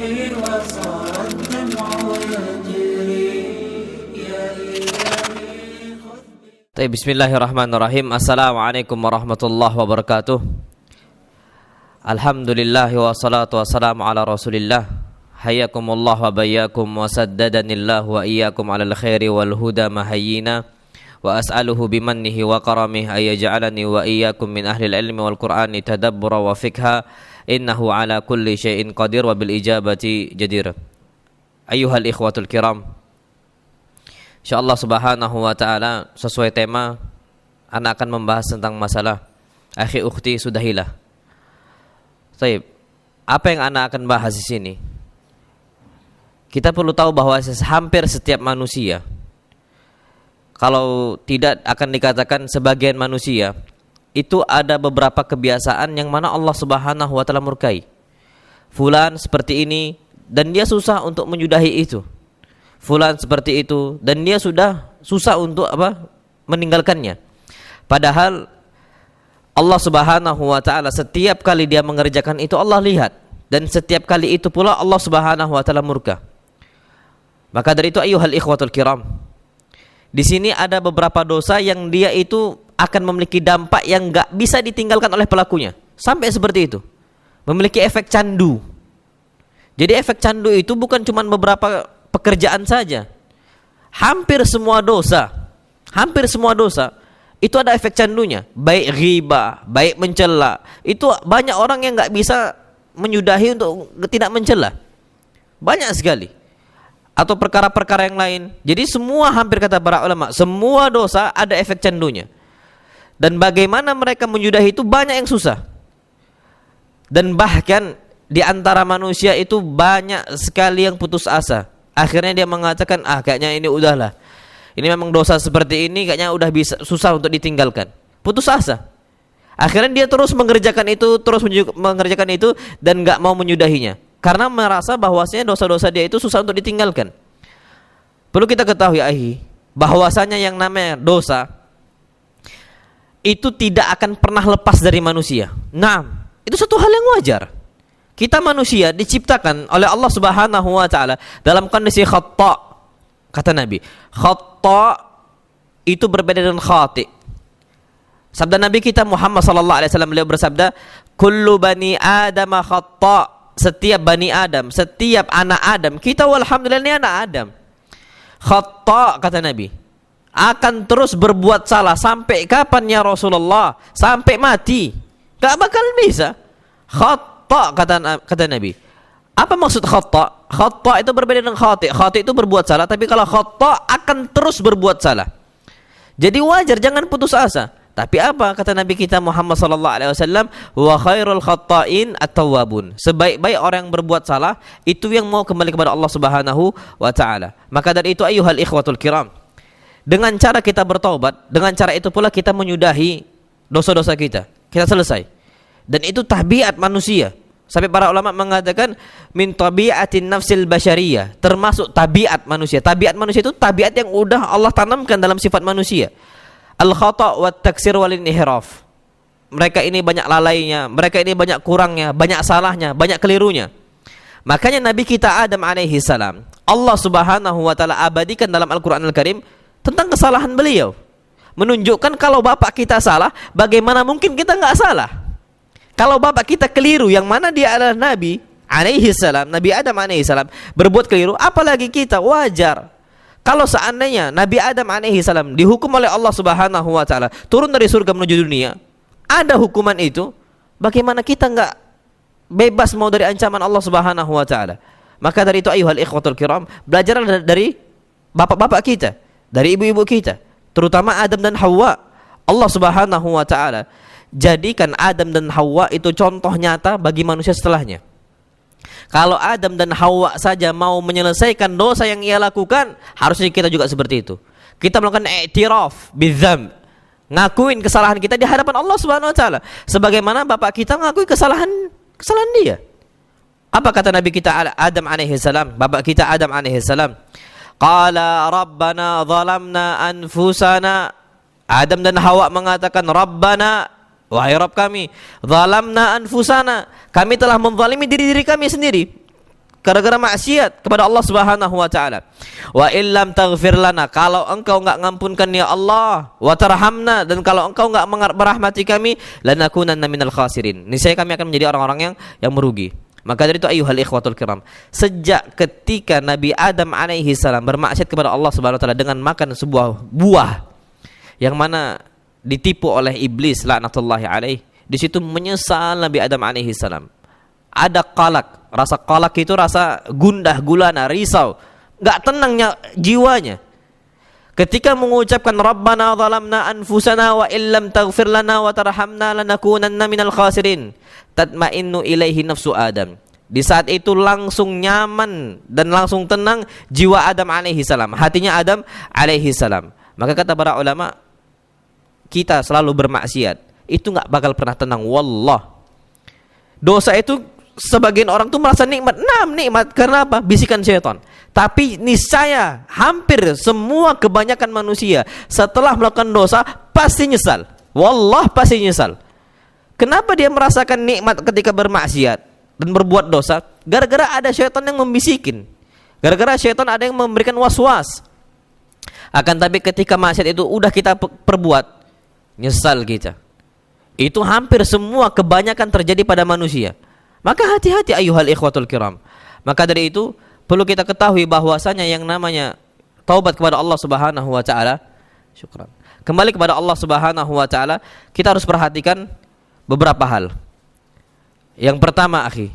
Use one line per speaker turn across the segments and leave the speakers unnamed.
وصار الدمع يجري يا إلهي خذ.
Bismillahirrahmanirrahim. Assalamualaikum warahmatullahi wabarakatuh. Alhamdulillah wassalatu wassalamu ala rasulillah. Hayyakumullah wa bayyakum wa saddadanillah wa iyyakum alal khairi wal huda mahayyina. Wa as'aluhu bimannihi wa karamih ayyaj'alani wa iyyakum min ahlil ilmi wal qur'ani tadabbura wa fikha. Innahu ala kulli syai'in qadir wa bil ijabati jadir. Ayyuhal ikhwatul kiram, insyaallah subhanahu wa ta'ala sesuai tema ana akan membahas tentang masalah akhi ukhti sudahilah. Baik, apa yang ana akan bahas di sini? Kita perlu tahu bahwa hampir setiap manusia, kalau tidak akan dikatakan sebagian manusia, itu ada beberapa kebiasaan yang mana Allah Subhanahu wa ta'ala murkai. Fulan seperti ini dan dia susah untuk menyudahi itu. Fulan seperti itu dan dia sudah susah untuk meninggalkannya. Padahal Allah Subhanahu wa ta'ala setiap kali dia mengerjakan itu Allah lihat, dan setiap kali itu pula Allah Subhanahu wa ta'ala murka. Maka dari itu ayyuhal ikhwatul kiram, di sini ada beberapa dosa yang dia itu akan memiliki dampak yang gak bisa ditinggalkan oleh pelakunya. Sampai seperti itu. Memiliki efek candu. Jadi efek candu itu bukan cuma beberapa pekerjaan saja. Hampir semua dosa itu ada efek candunya. Baik ghibah, baik mencela. Itu banyak orang yang gak bisa menyudahi untuk tidak mencela. Banyak sekali. Atau perkara-perkara yang lain. Jadi semua, hampir kata para ulama, semua dosa ada efek candunya. Dan bagaimana mereka menyudahi itu banyak yang susah. Dan bahkan di antara manusia itu banyak sekali yang putus asa. Akhirnya dia mengatakan, kayaknya ini udahlah. Ini memang dosa seperti ini kayaknya udah bisa susah untuk ditinggalkan. Putus asa. Akhirnya dia terus mengerjakan itu dan gak mau menyudahinya. Karena merasa bahwasanya dosa-dosa dia itu susah untuk ditinggalkan. Perlu kita ketahui bahwasanya yang namanya dosa itu tidak akan pernah lepas dari manusia. Nah, itu satu hal yang wajar. Kita manusia diciptakan oleh Allah Subhanahu wa ta'ala dalam kondisi khata'. Kata Nabi, khata' itu berbeda dengan khati'. Sabda Nabi kita Muhammad sallallahu alaihi wasallam, beliau bersabda, kullu bani Adam khata'. Setiap bani Adam, setiap anak Adam, kita walhamdulillah ini anak Adam. Khata', kata Nabi, akan terus berbuat salah. Sampai kapan ya Rasulullah? Sampai mati. Gak bakal bisa. Khata', kata Nabi. Apa maksud khata'? Khata' itu berbeda dengan khati'. Khati' itu berbuat salah, tapi kalau khata' akan terus berbuat salah. Jadi wajar, jangan putus asa. Tapi apa kata Nabi kita Muhammad sallallahu alaihi wasallam? Wa khairul khata'in at-tawwabun. Sebaik-baik orang yang berbuat salah itu yang mau kembali kepada Allah Subhanahu wa ta'ala. Maka dari itu ayyuhal ikhwatul kiram, dengan cara kita bertaubat, dengan cara itu pula kita menyudahi dosa-dosa kita. Kita selesai. Dan itu tabiat manusia. Sampai para ulama mengatakan min tabiatin nafsil basyariyah, termasuk tabiat manusia. Tabiat manusia itu tabiat yang udah Allah tanamkan dalam sifat manusia. Al-khata' wa taksir wal inhiraf. Mereka ini banyak lalainya, mereka ini banyak kurangnya, banyak salahnya, banyak kelirunya. Makanya Nabi kita Adam alaihi salam, Allah Subhanahu wa ta'ala abadikan dalam Al-Qur'an Al-Karim tentang kesalahan beliau. Menunjukkan kalau bapak kita salah, bagaimana mungkin kita enggak salah? Kalau bapak kita keliru, yang mana dia adalah Nabi alaihi salam, Nabi Adam alaihi salam berbuat keliru, apalagi kita, wajar. Kalau seandainya Nabi Adam alaihi salam dihukum oleh Allah Subhanahu wa ta'ala, turun dari surga menuju dunia, ada hukuman itu, bagaimana kita enggak bebas mau dari ancaman Allah Subhanahu wa ta'ala? Maka dari itu ayyuhal ikhwatul kiram, belajarlah dari bapak-bapak kita, dari ibu-ibu kita, terutama Adam dan Hawa. Allah Subhanahu wa ta'ala jadikan Adam dan Hawa itu contoh nyata bagi manusia setelahnya. Kalau Adam dan Hawa saja mau menyelesaikan dosa yang ia lakukan, harusnya kita juga seperti itu. Kita melakukan i'tiraf bidzam, ngakuin kesalahan kita di hadapan Allah Subhanahu wa taala. Sebagaimana bapak kita ngakui kesalahan dia. Apa kata Nabi kita Adam alaihi salam, bapak kita Adam alaihi salam? Qala rabbana zalamna anfusana. Adam dan Hawa mengatakan, Rabbana, wahai Rabb kami, zalamna anfusana, kami telah menzalimi diri-diri kami sendiri. gara-gara maksiat kepada Allah Subhanahu wa taala. Wa illam taghfir lana, kalau engkau enggak ngampunkan ya Allah, wa tarhamna, dan kalau engkau enggak merahmati kami, lanakunanna minal khasirin, niscaya kami akan menjadi orang-orang yang merugi. Maka dari itu ayyuhal ikhwatul kiram, sejak ketika Nabi Adam alaihi salam bermaksiat kepada Allah Subhanahu wa taala dengan makan sebuah buah yang mana ditipu oleh iblis laknatullahi alaih, di situ menyesal Nabi Adam alaihi salam. Ada qalak, rasa qalak itu rasa gundah gulana, risau, enggak tenangnya jiwanya. Ketika mengucapkan Rabbana zalamna anfusana wa illam taghfir lana wa tarhamna lanakunanna minal khasirin, tatma'innu ilaihi nafsu Adam. Di saat itu langsung nyaman dan langsung tenang jiwa Adam alaihi salam, hatinya Adam alaihi salam. Maka kata para ulama, kita selalu bermaksiat itu enggak bakal pernah tenang, wallah. Dosa itu sebagian orang tuh merasa nikmat. Nah, nikmat karena apa? Bisikan syaitan. Tapi niscaya hampir semua kebanyakan manusia setelah melakukan dosa pasti nyesal. Wallah pasti nyesal. Kenapa dia merasakan nikmat ketika bermaksiat dan berbuat dosa? Gara-gara ada syaitan yang membisikin. Gara-gara syaitan ada yang memberikan was-was. Akan tapi ketika maksiat itu udah kita perbuat, nyesal kita. Itu hampir semua kebanyakan terjadi pada manusia. Maka hati-hati ayyuhal ikhwatul kiram. Maka dari itu perlu kita ketahui bahwasanya yang namanya taubat kepada Allah Subhanahu wa taala, syukran, kembali kepada Allah Subhanahu wa taala, kita harus perhatikan beberapa hal. Yang pertama, akhi,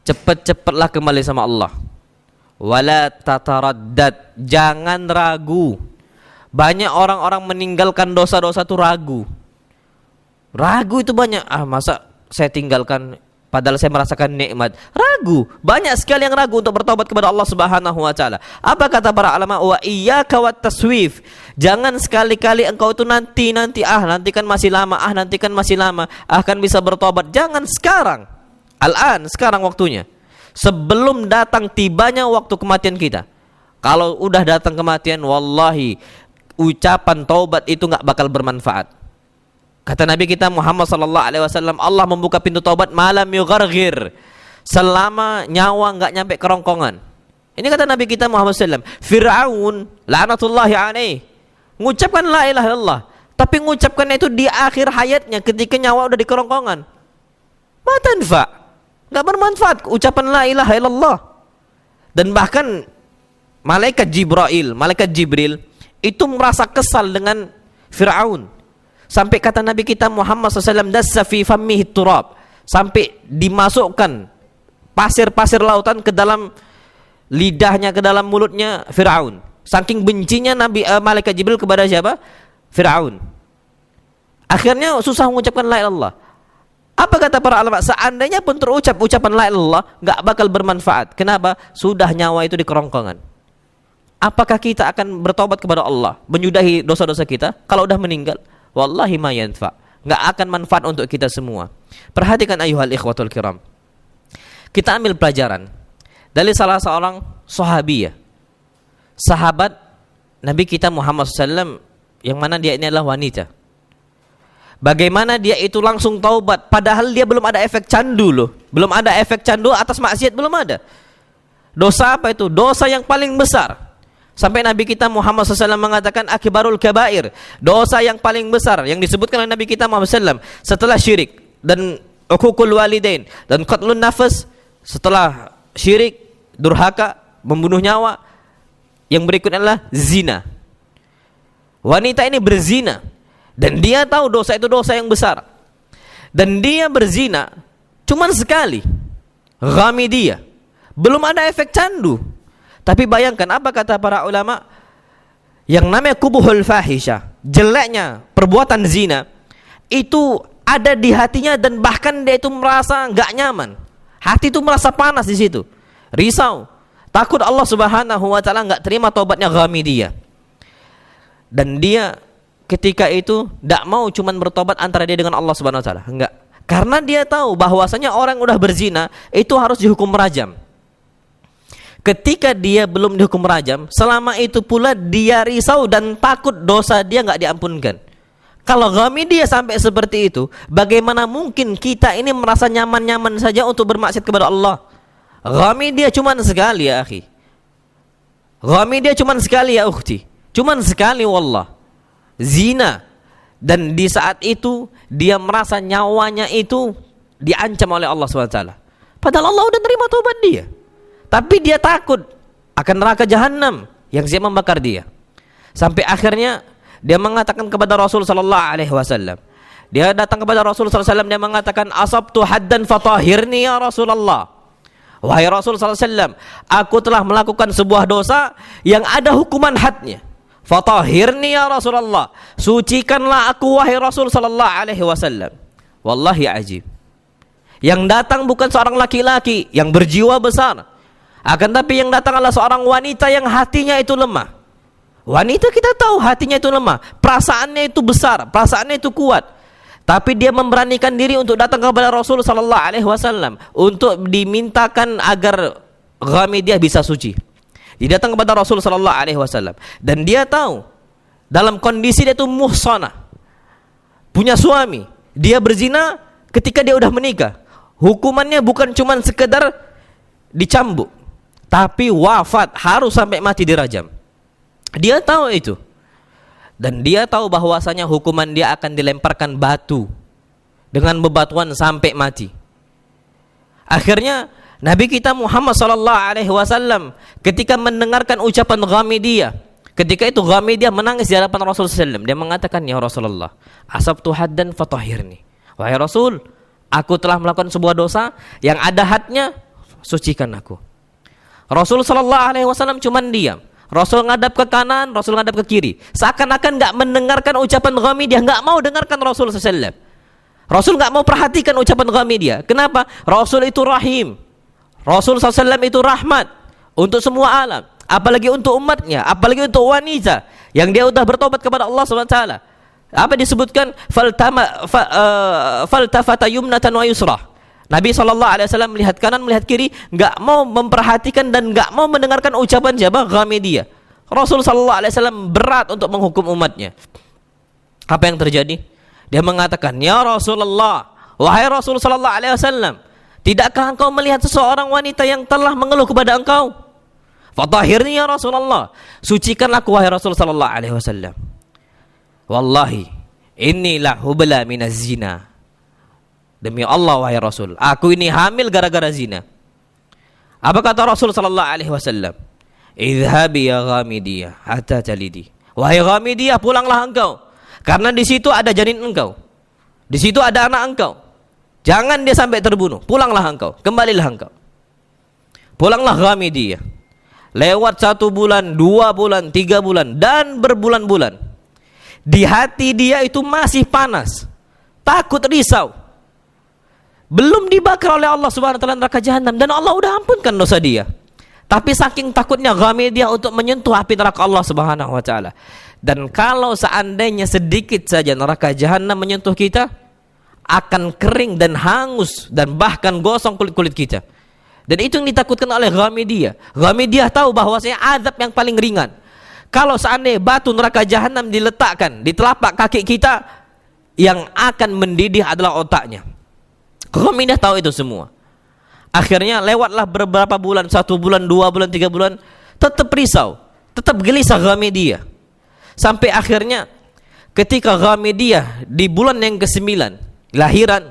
cepat-cepatlah kembali sama Allah. Wala tataraddad, jangan ragu. Banyak orang-orang meninggalkan dosa-dosa itu ragu. Ragu itu banyak. Masa saya tinggalkan padahal saya merasakan nikmat. Ragu. Banyak sekali yang ragu untuk bertobat kepada Allah Subhanahu wa taala. Apa kata para ulama? Wa iyyaka wat taswif. Jangan sekali-kali engkau itu nanti nanti kan masih lama, nanti kan masih lama, akan bisa bertobat. Jangan sekarang. Sekarang waktunya. Sebelum datang tibanya waktu kematian kita. Kalau udah datang kematian, wallahi ucapan taubat itu enggak bakal bermanfaat. Kata Nabi kita Muhammad sallallahu alaihi wasallam, Allah membuka pintu taubat malam yugharghir, selama nyawa enggak nyampe kerongkongan. Ini kata Nabi kita Muhammad sallallahu alaihi wasallam. Fir'aun laknatullahi alaih mengucapkan la ilaha illallah, tapi mengucapkannya itu di akhir hayatnya ketika nyawa udah di kerongkongan. Ma tanfa, enggak bermanfaat ucapan la ilaha illallah. Dan bahkan malaikat Jibril itu merasa kesal dengan Fir'aun. Sampai kata Nabi kita Muhammad SAW, dassa fi fammihi turab, sampai dimasukkan pasir-pasir lautan ke dalam lidahnya, ke dalam mulutnya Fir'aun. Saking bencinya malaikat Jibril kepada siapa? Fir'aun. Akhirnya susah mengucapkan la ilaha illallah. Apa kata para ulama? Seandainya pun terucap ucapan la ilaha illallah, enggak bakal bermanfaat. Kenapa? Sudah nyawa itu di kerongkongan. Apakah kita akan bertobat kepada Allah, menyudahi dosa-dosa kita kalau udah meninggal? Wallahi ma yanfa, enggak akan manfaat untuk kita semua. Perhatikan ayyuhal ikhwatul kiram. Kita ambil pelajaran dari salah seorang sahabiah, sahabat Nabi kita Muhammad SAW, yang mana dia ini adalah wanita. Bagaimana dia itu langsung taubat, padahal dia belum ada efek candu loh. Belum ada efek candu atas maksiat, belum ada. Dosa apa itu? Dosa yang paling besar. Sampai Nabi kita Muhammad SAW mengatakan akbarul kabair, dosa yang paling besar yang disebutkan oleh Nabi kita Muhammad SAW setelah syirik dan uququl walidain dan qatlun nafas. Setelah syirik, durhaka, membunuh nyawa, yang berikutnya adalah zina. Wanita ini berzina dan dia tahu dosa itu dosa yang besar, dan dia berzina cuman sekali, ghamidiyah, belum ada efek candu. Tapi bayangkan apa kata para ulama, yang namanya kubuhul fahisha, jeleknya perbuatan zina, itu ada di hatinya, dan bahkan dia itu merasa enggak nyaman. Hati itu merasa panas di situ, risau, takut Allah Subhanahu wa taala enggak terima taubatnya ghamidiyah. Dan dia ketika itu enggak mau cuman bertobat antara dia dengan Allah Subhanahu wa taala, enggak. Karena dia tahu bahwasanya orang yang udah berzina itu harus dihukum rajam. Ketika dia belum dihukum rajam, selama itu pula dia risau dan takut dosa dia enggak diampunkan. Kalau ghamidiyah sampai seperti itu, bagaimana mungkin kita ini merasa nyaman-nyaman saja untuk bermaksiat kepada Allah? Ghamidiyah cuman sekali ya akhi. Ghamidiyah cuman sekali ya ukhti. Cuman sekali wallah. Zina. Dan di saat itu dia merasa nyawanya itu diancam oleh Allah SWT. Padahal Allah udah terima tobat dia. Tapi dia takut akan neraka jahanam yang siap membakar dia. Sampai akhirnya dia mengatakan kepada Rasul sallallahu alaihi wasallam. Dia datang kepada Rasul sallallahu alaihi wasallam, dia mengatakan, "Asabtu haddan fatahhirni ya Rasulullah." Wahai Rasul sallallahu alaihi wasallam, aku telah melakukan sebuah dosa yang ada hukuman hadnya. Fatahhirni ya Rasulullah. Sucikanlah aku wahai Rasul sallallahu alaihi wasallam. Wallahi ajib. Yang datang bukan seorang laki-laki yang berjiwa besar, akan tapi yang datang adalah seorang wanita yang hatinya itu lemah. Wanita kita tahu hatinya itu lemah, perasaannya itu besar, perasaannya itu kuat. Tapi dia memberanikan diri untuk datang kepada Rasul sallallahu alaihi wasallam untuk dimintakan agar Ghamidiyah bisa suci. Dia datang kepada Rasul sallallahu alaihi wasallam dan dia tahu dalam kondisi dia itu muhsanah, punya suami, dia berzina ketika dia udah menikah. Hukumannya bukan cuma sekedar dicambuk, tapi wafat, harus sampai mati dirajam. Dia tahu itu. Dan dia tahu bahwasanya hukuman dia akan dilemparkan batu dengan bebatuan sampai mati. Akhirnya Nabi kita Muhammad sallallahu alaihi wasallam ketika mendengarkan ucapan Ghamidiyah, ketika itu Ghamidiyah menangis di hadapan Rasul sallallahu alaihi wasallam, dia mengatakan, "Ya Rasulullah, asabtu haddan fatahhirni." Wahai Rasul, aku telah melakukan sebuah dosa yang ada hadnya, sucikan aku. Rasul sallallahu alaihi wasallam cuman diam. Rasul ngadap ke kanan, Rasul ngadap ke kiri. Seakan-akan enggak mendengarkan ucapan Ghamidiyah, enggak mau dengarkan Rasul sallallahu alaihi wasallam. Rasul enggak mau perhatikan ucapan Ghamidiyah. Kenapa? Rasul itu rahim. Rasul sallallahu alaihi wasallam itu rahmat untuk semua alam, apalagi untuk umatnya, apalagi untuk wanita yang dia sudah bertobat kepada Allah Subhanahu wa taala. Apa disebutkan? Faltafata yumnatan wa yusra. Nabi SAW melihat kanan, melihat kiri, enggak mau memperhatikan dan enggak mau mendengarkan ucapan siapa? Ghamidiyah. Rasul SAW berat untuk menghukum umatnya. Apa yang terjadi? Dia mengatakan, "Ya Rasulullah, wahai Rasul SAW, tidakkah engkau melihat seseorang wanita yang telah mengeluh kepada engkau? Fatahhirni ya Rasulullah. Sucikanlah aku wahai Rasul SAW. Wallahi, inilah hubla minaz zina." Demi Allah wahai Rasul, aku ini hamil gara-gara zina. Apa kata Rasul sallallahu alaihi wasallam? "Idhabi ya Ghamidiyah hatta talidi." Wahai Ghamidiyah, pulanglah engkau, karena di situ ada janin engkau. Di situ ada anak engkau. Jangan dia sampai terbunuh. Pulanglah engkau, kembalilah engkau. Pulanglah Ghamidiyah. Lewat 1 bulan, 2 bulan, 3 bulan dan berbulan-bulan. Di hati dia itu masih panas, takut, risau. Belum dibakar oleh Allah Subhanahu wa taala neraka jahanam dan Allah udah ampunkan dosa dia. Tapi saking takutnya Ghamidiyah untuk menyentuh api neraka Allah Subhanahu wa taala. Dan kalau seandainya sedikit saja neraka jahanam menyentuh kita, akan kering dan hangus dan bahkan gosong kulit-kulit kita. Dan itu yang ditakutkan oleh Ghamidiyah. Ghamidiyah tahu bahwasanya azab yang paling ringan, kalau seandainya batu neraka jahanam diletakkan di telapak kaki kita, yang akan mendidih adalah otaknya. Ghamidiyah tahu itu semua. Akhirnya lewatlah beberapa bulan, 1 bulan, 2 bulan, 3 bulan, tetap risau, tetap gelisah Ghamidiyah. Sampai akhirnya ketika Ghamidiyah di bulan yang ke-9 lahiran,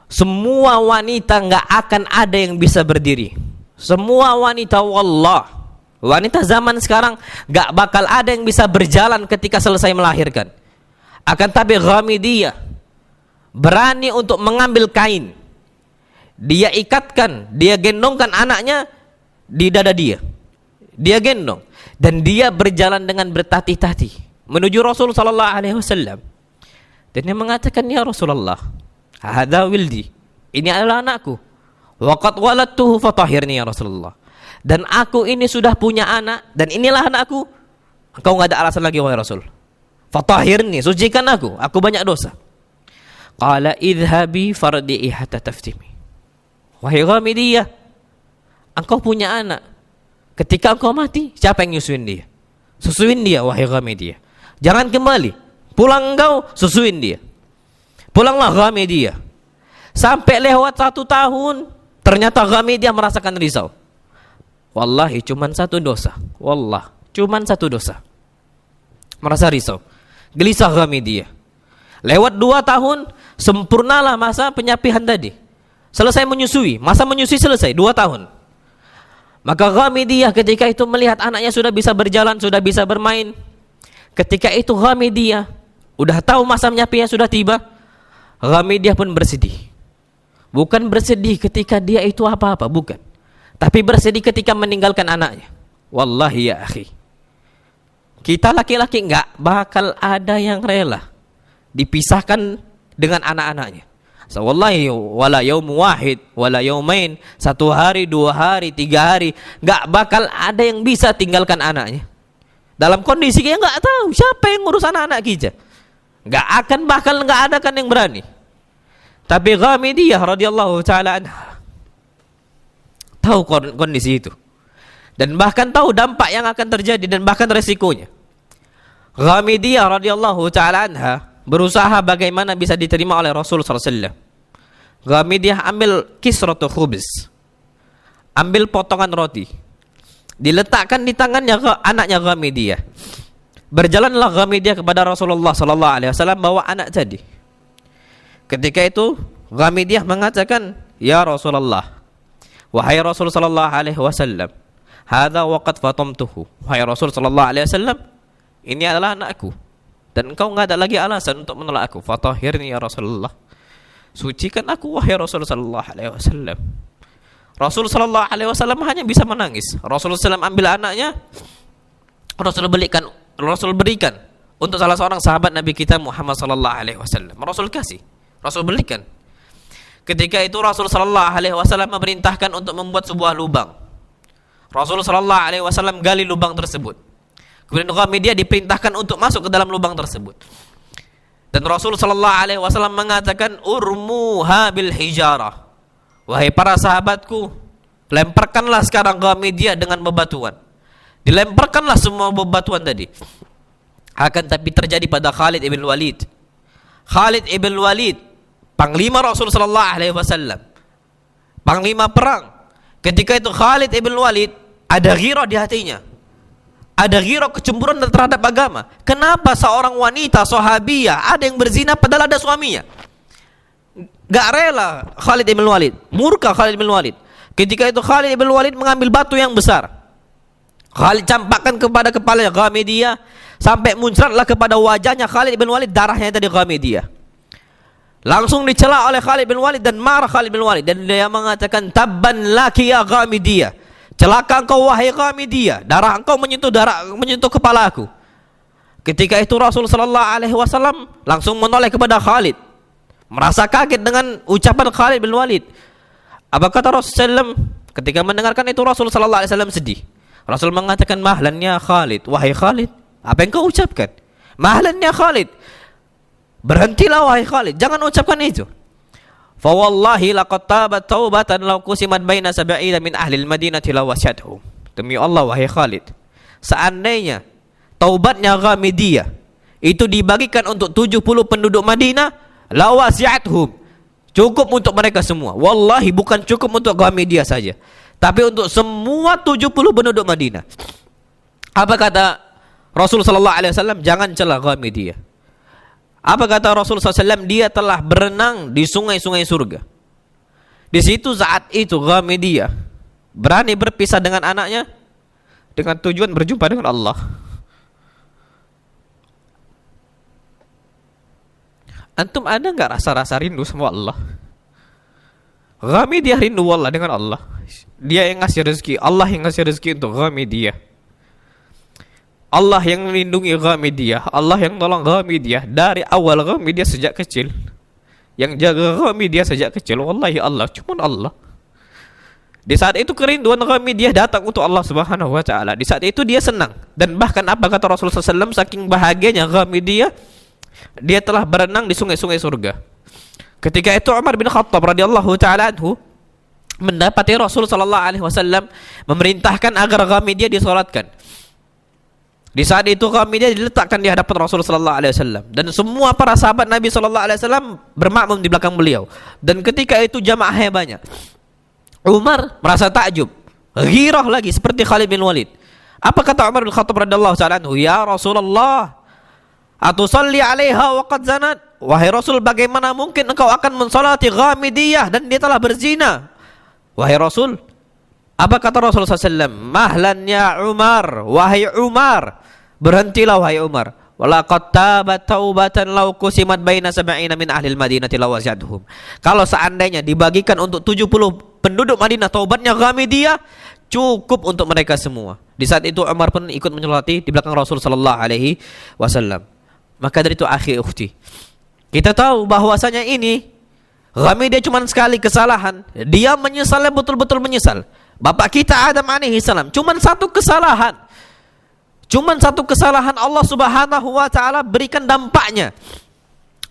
semua wanita enggak akan ada yang bisa berdiri. Semua wanita, wallah, wanita zaman sekarang enggak bakal ada yang bisa berjalan ketika selesai melahirkan. Akan tapi Ghamidiyah berani untuk mengambil kain, dia ikatkan, dia gendongkan anaknya di dada dia, dia gendong, dan dia berjalan dengan bertatih-tatih menuju Rasul sallallahu alaihi wasallam. Dan dia mengatakan, "Ya Rasulullah, hadza wildi, ini adalah anakku. Wa qad waladtuhu fatahhirni ya Rasulullah. Dan aku ini sudah punya anak dan inilah anakku. Engkau enggak ada alasan lagi wahai Rasul. Fatahhirni, sucikan aku banyak dosa." Qala idhabi fardi'i hatta taftimi. Wahai Ghamidiyah, engkau punya anak. Ketika engkau mati, siapa yang nyusuin dia? Susuin dia wahai Ghamidiyah. Jangan kembali. Pulang engkau, susuin dia. Pulanglah Ghamidiyah. Sampai lewat 1 tahun, Ternyata Ghamidiyah merasakan risau. Wallahi cuman satu dosa. Wallah, cuman satu dosa. Merasa risau. Gelisah Ghamidiyah. Lewat 2 tahun, sempurnalah masa penyapihan tadi. Selesai menyusui, masa menyusui selesai 2 tahun. Maka Ghamidiyah ketika itu melihat anaknya sudah bisa berjalan, sudah bisa bermain. Ketika itu Ghamidiyah udah tahu masa menyapinya sudah tiba. Ghamidiyah pun bersedih. Bukan bersedih ketika dia itu apa-apa, bukan. Tapi bersedih ketika meninggalkan anaknya. Wallahi ya akhi, kita laki-laki enggak bakal ada yang rela dipisahkan dengan anak-anaknya. So, wallahi wala yaum wahid wala yaumain, 1 hari, 2 hari, 3 hari, enggak bakal ada yang bisa tinggalkan anaknya. Dalam kondisi kita enggak tahu siapa yang ngurus anak-anak kita. Enggak akan bakal enggak ada kan yang berani. Tapi Ghamidiyah radhiyallahu taala anha tahu kondisi itu. Dan bahkan tahu dampak yang akan terjadi dan bahkan resikonya. Ghamidiyah radhiyallahu taala anha berusaha bagaimana bisa diterima oleh Rasul sallallahu alaihi wasallam. Ghamidiyah ambil kisratu khubz. Ambil potongan roti. Diletakkan di tangannya anaknya Ghamidiyah. Berjalanlah Ghamidiyah kepada Rasulullah sallallahu alaihi wasallam bawa anak tadi. Ketika itu Ghamidiyah mengatakan, "Ya Rasulullah, wahai Rasul sallallahu alaihi wasallam, hadza waqad fatamtuhu." Wahai Rasul sallallahu alaihi wasallam, ini adalah anakku dan engkau enggak ada lagi alasan untuk menolak aku. Fatahhirni ya Rasulullah. Sucikan aku wahai Rasul sallallahu alaihi wasallam. Rasul sallallahu alaihi wasallam hanya bisa menangis. Rasulullah sallallahu ambil anaknya, Rasul berikan untuk salah seorang sahabat Nabi kita Muhammad sallallahu alaihi wasallam. Rasul kasih, Rasul belikan. Ketika itu Rasul sallallahu alaihi wasallam memerintahkan untuk membuat sebuah lubang. Rasul sallallahu alaihi wasallam gali lubang tersebut. Kemudian Ghamidiyah diperintahkan untuk masuk ke dalam lubang tersebut. Dan Rasul sallallahu alaihi wasallam mengatakan, "Urmuha bil hijarah." Wahai para sahabatku, lemparkanlah sekarang Ghamidiyah dengan bebatuan. Dilemparkanlah semua bebatuan tadi. Akan tapi terjadi pada Khalid ibn Walid. Khalid ibn Walid, panglima Rasul sallallahu alaihi wasallam, panglima perang. Ketika itu Khalid ibn Walid ada ghirah di hatinya. Ada ghirah, kecemburuan terhadap agama. Kenapa seorang wanita sahabiyah ada yang berzina padahal ada suaminya? Gak rela Khalid ibn Walid, murka Khalid ibn Walid. Ketika itu Khalid ibn Walid mengambil batu yang besar. Khalid campakkan kepada kepala Ghamidiyah sampai muncratlah kepada wajahnya Khalid ibn Walid darahnya tadi Ghamidiyah. Langsung dicela oleh Khalid bin Walid dan marah Khalid bin Walid dan dia mengatakan, "Tabban laki ya Ghamidiyah." Celaka engkau wahai Ghamidiyah, darah engkau menyentuh kepala aku. Ketika itu Rasul sallallahu alaihi wasallam langsung menoleh kepada Khalid. Merasa kaget dengan ucapan Khalid bin Walid. Apa kata Rasulullah ketika mendengarkan itu? Rasul sallallahu alaihi wasallam sedih. Rasul mengatakan, "Mahlan ya Khalid." Wahai Khalid, apa yang kau ucapkan? Mahlan ya Khalid. Berhentilah wahai Khalid, jangan ucapkan itu. Fa wallahi laqad tabat taubatan law qusimat baina sab'ina min ahli al-Madinati lawasyatuhum. Demi Allah wahai Khalid, seandainya taubatnya Ghamidiyah itu dibagikan untuk 70 penduduk Madinah, lawasyatuhum, cukup untuk mereka semua. Wallahi bukan cukup untuk Ghamidiyah saja, tapi untuk semua 70 penduduk Madinah. Apa kata Rasul sallallahu alaihi wasallam? Jangan cela Ghamidiyah. Apa kata Rasul SAW? Dia telah berenang di sungai-sungai surga. Di situ saat itu Ghamidiyah berani berpisah dengan anaknya dengan tujuan berjumpa dengan Allah. Antum ada enggak rasa-rasa rindu sama Allah? Ghamidiyah rindu wallah dengan Allah. Dia yang ngasih rezeki, Allah yang ngasih rezeki untuk Ghamidiyah. Allah yang melindungi Ghamidiyah, Allah yang tolong Ghamidiyah dari awal Ghamidiyah sejak kecil. Yang jaga Ghamidiyah sejak kecil wallahi Allah, cuma Allah. Di saat itu kerinduan Ghamidiyah datang untuk Allah Subhanahu wa taala. Di saat itu dia senang dan bahkan apa kata Rasulullah SAW, saking bahagianya Ghamidiyah dia telah berenang di sungai-sungai surga. Ketika itu Umar bin Khattab radhiyallahu taala anhu mendapati Rasul sallallahu alaihi wasallam memerintahkan agar Ghamidiyah disolatkan. Di saat itu Ghamidiyah diletakkan di hadapan Rasul sallallahu alaihi wasallam dan semua para sahabat Nabi sallallahu alaihi wasallam bermakmum di belakang beliau. Dan ketika itu jamaahnya banyak. Umar merasa takjub, ghirah lagi seperti Khalid bin Walid. Apa kata Umar bin Khattab radhiyallahu ta'ala anhu? Ya Rasulullah, atusalli 'alaiha wa qad zanat? Wahai Rasul, bagaimana mungkin engkau akan mensolati Ghamidiyah dan dia telah berzina? Wahai Rasul, apa kata Rasulullah SAW? Mahlan ya Umar, wahai Umar, berhentilah wahai Umar. Walaqad tabat taubatan law qusimat baina sab'ina min ahli al-Madinati lawazadhum. Kalau seandainya dibagikan untuk 70 penduduk Madinah taubatnya Ghamidiyah, cukup untuk mereka semua. Di saat itu Umar pun ikut mensolati di belakang Rasul sallallahu alaihi wasallam. Maka dari itu akhi ukhti, kita tahu bahwasanya ini Ghamidiyah cuma sekali kesalahan, dia menyesalnya betul-betul menyesal. Bapak kita Adam alaihi salam cuma satu kesalahan. Cuman satu kesalahan Allah Subhanahu wa taala berikan dampaknya.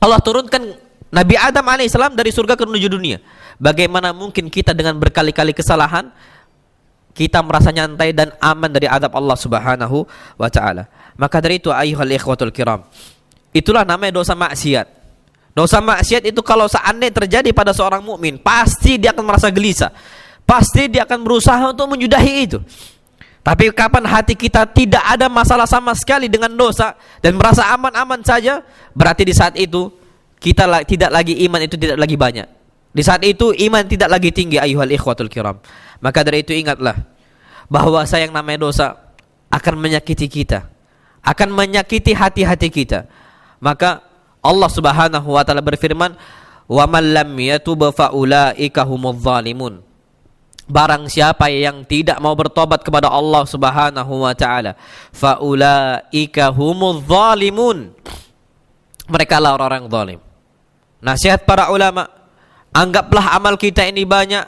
Allah turunkan Nabi Adam alaihissalam dari surga ke menuju dunia. Bagaimana mungkin kita dengan berkali-kali kesalahan kita merasa nyantai dan aman dari azab Allah Subhanahu wa taala? Maka dari itu ayyuhal ikhwatul kiram, itulah namanya dosa maksiat. Dosa maksiat itu kalau seandainya terjadi pada seorang mukmin, pasti dia akan merasa gelisah. Pasti dia akan berusaha untuk menyudahi itu. Tapi kapan hati kita tidak ada masalah sama sekali dengan dosa dan merasa aman-aman saja, berarti di saat itu kita tidak lagi iman itu tidak lagi banyak. Di saat itu iman tidak lagi tinggi ayyuhal ikhwatul kiram. Maka dari itu ingatlah bahwa yang namanya dosa akan menyakiti kita, akan menyakiti hati-hati kita. Maka Allah Subhanahu wa taala berfirman, "Wa man lam yatub fa ulaika humudz zalimun." Barang siapa yang tidak mau bertobat kepada Allah Subhanahu wa taala, faulaika humudz zalimun. Mereka lah orang-orang zalim. Nasihat para ulama, anggaplah amal kita ini banyak,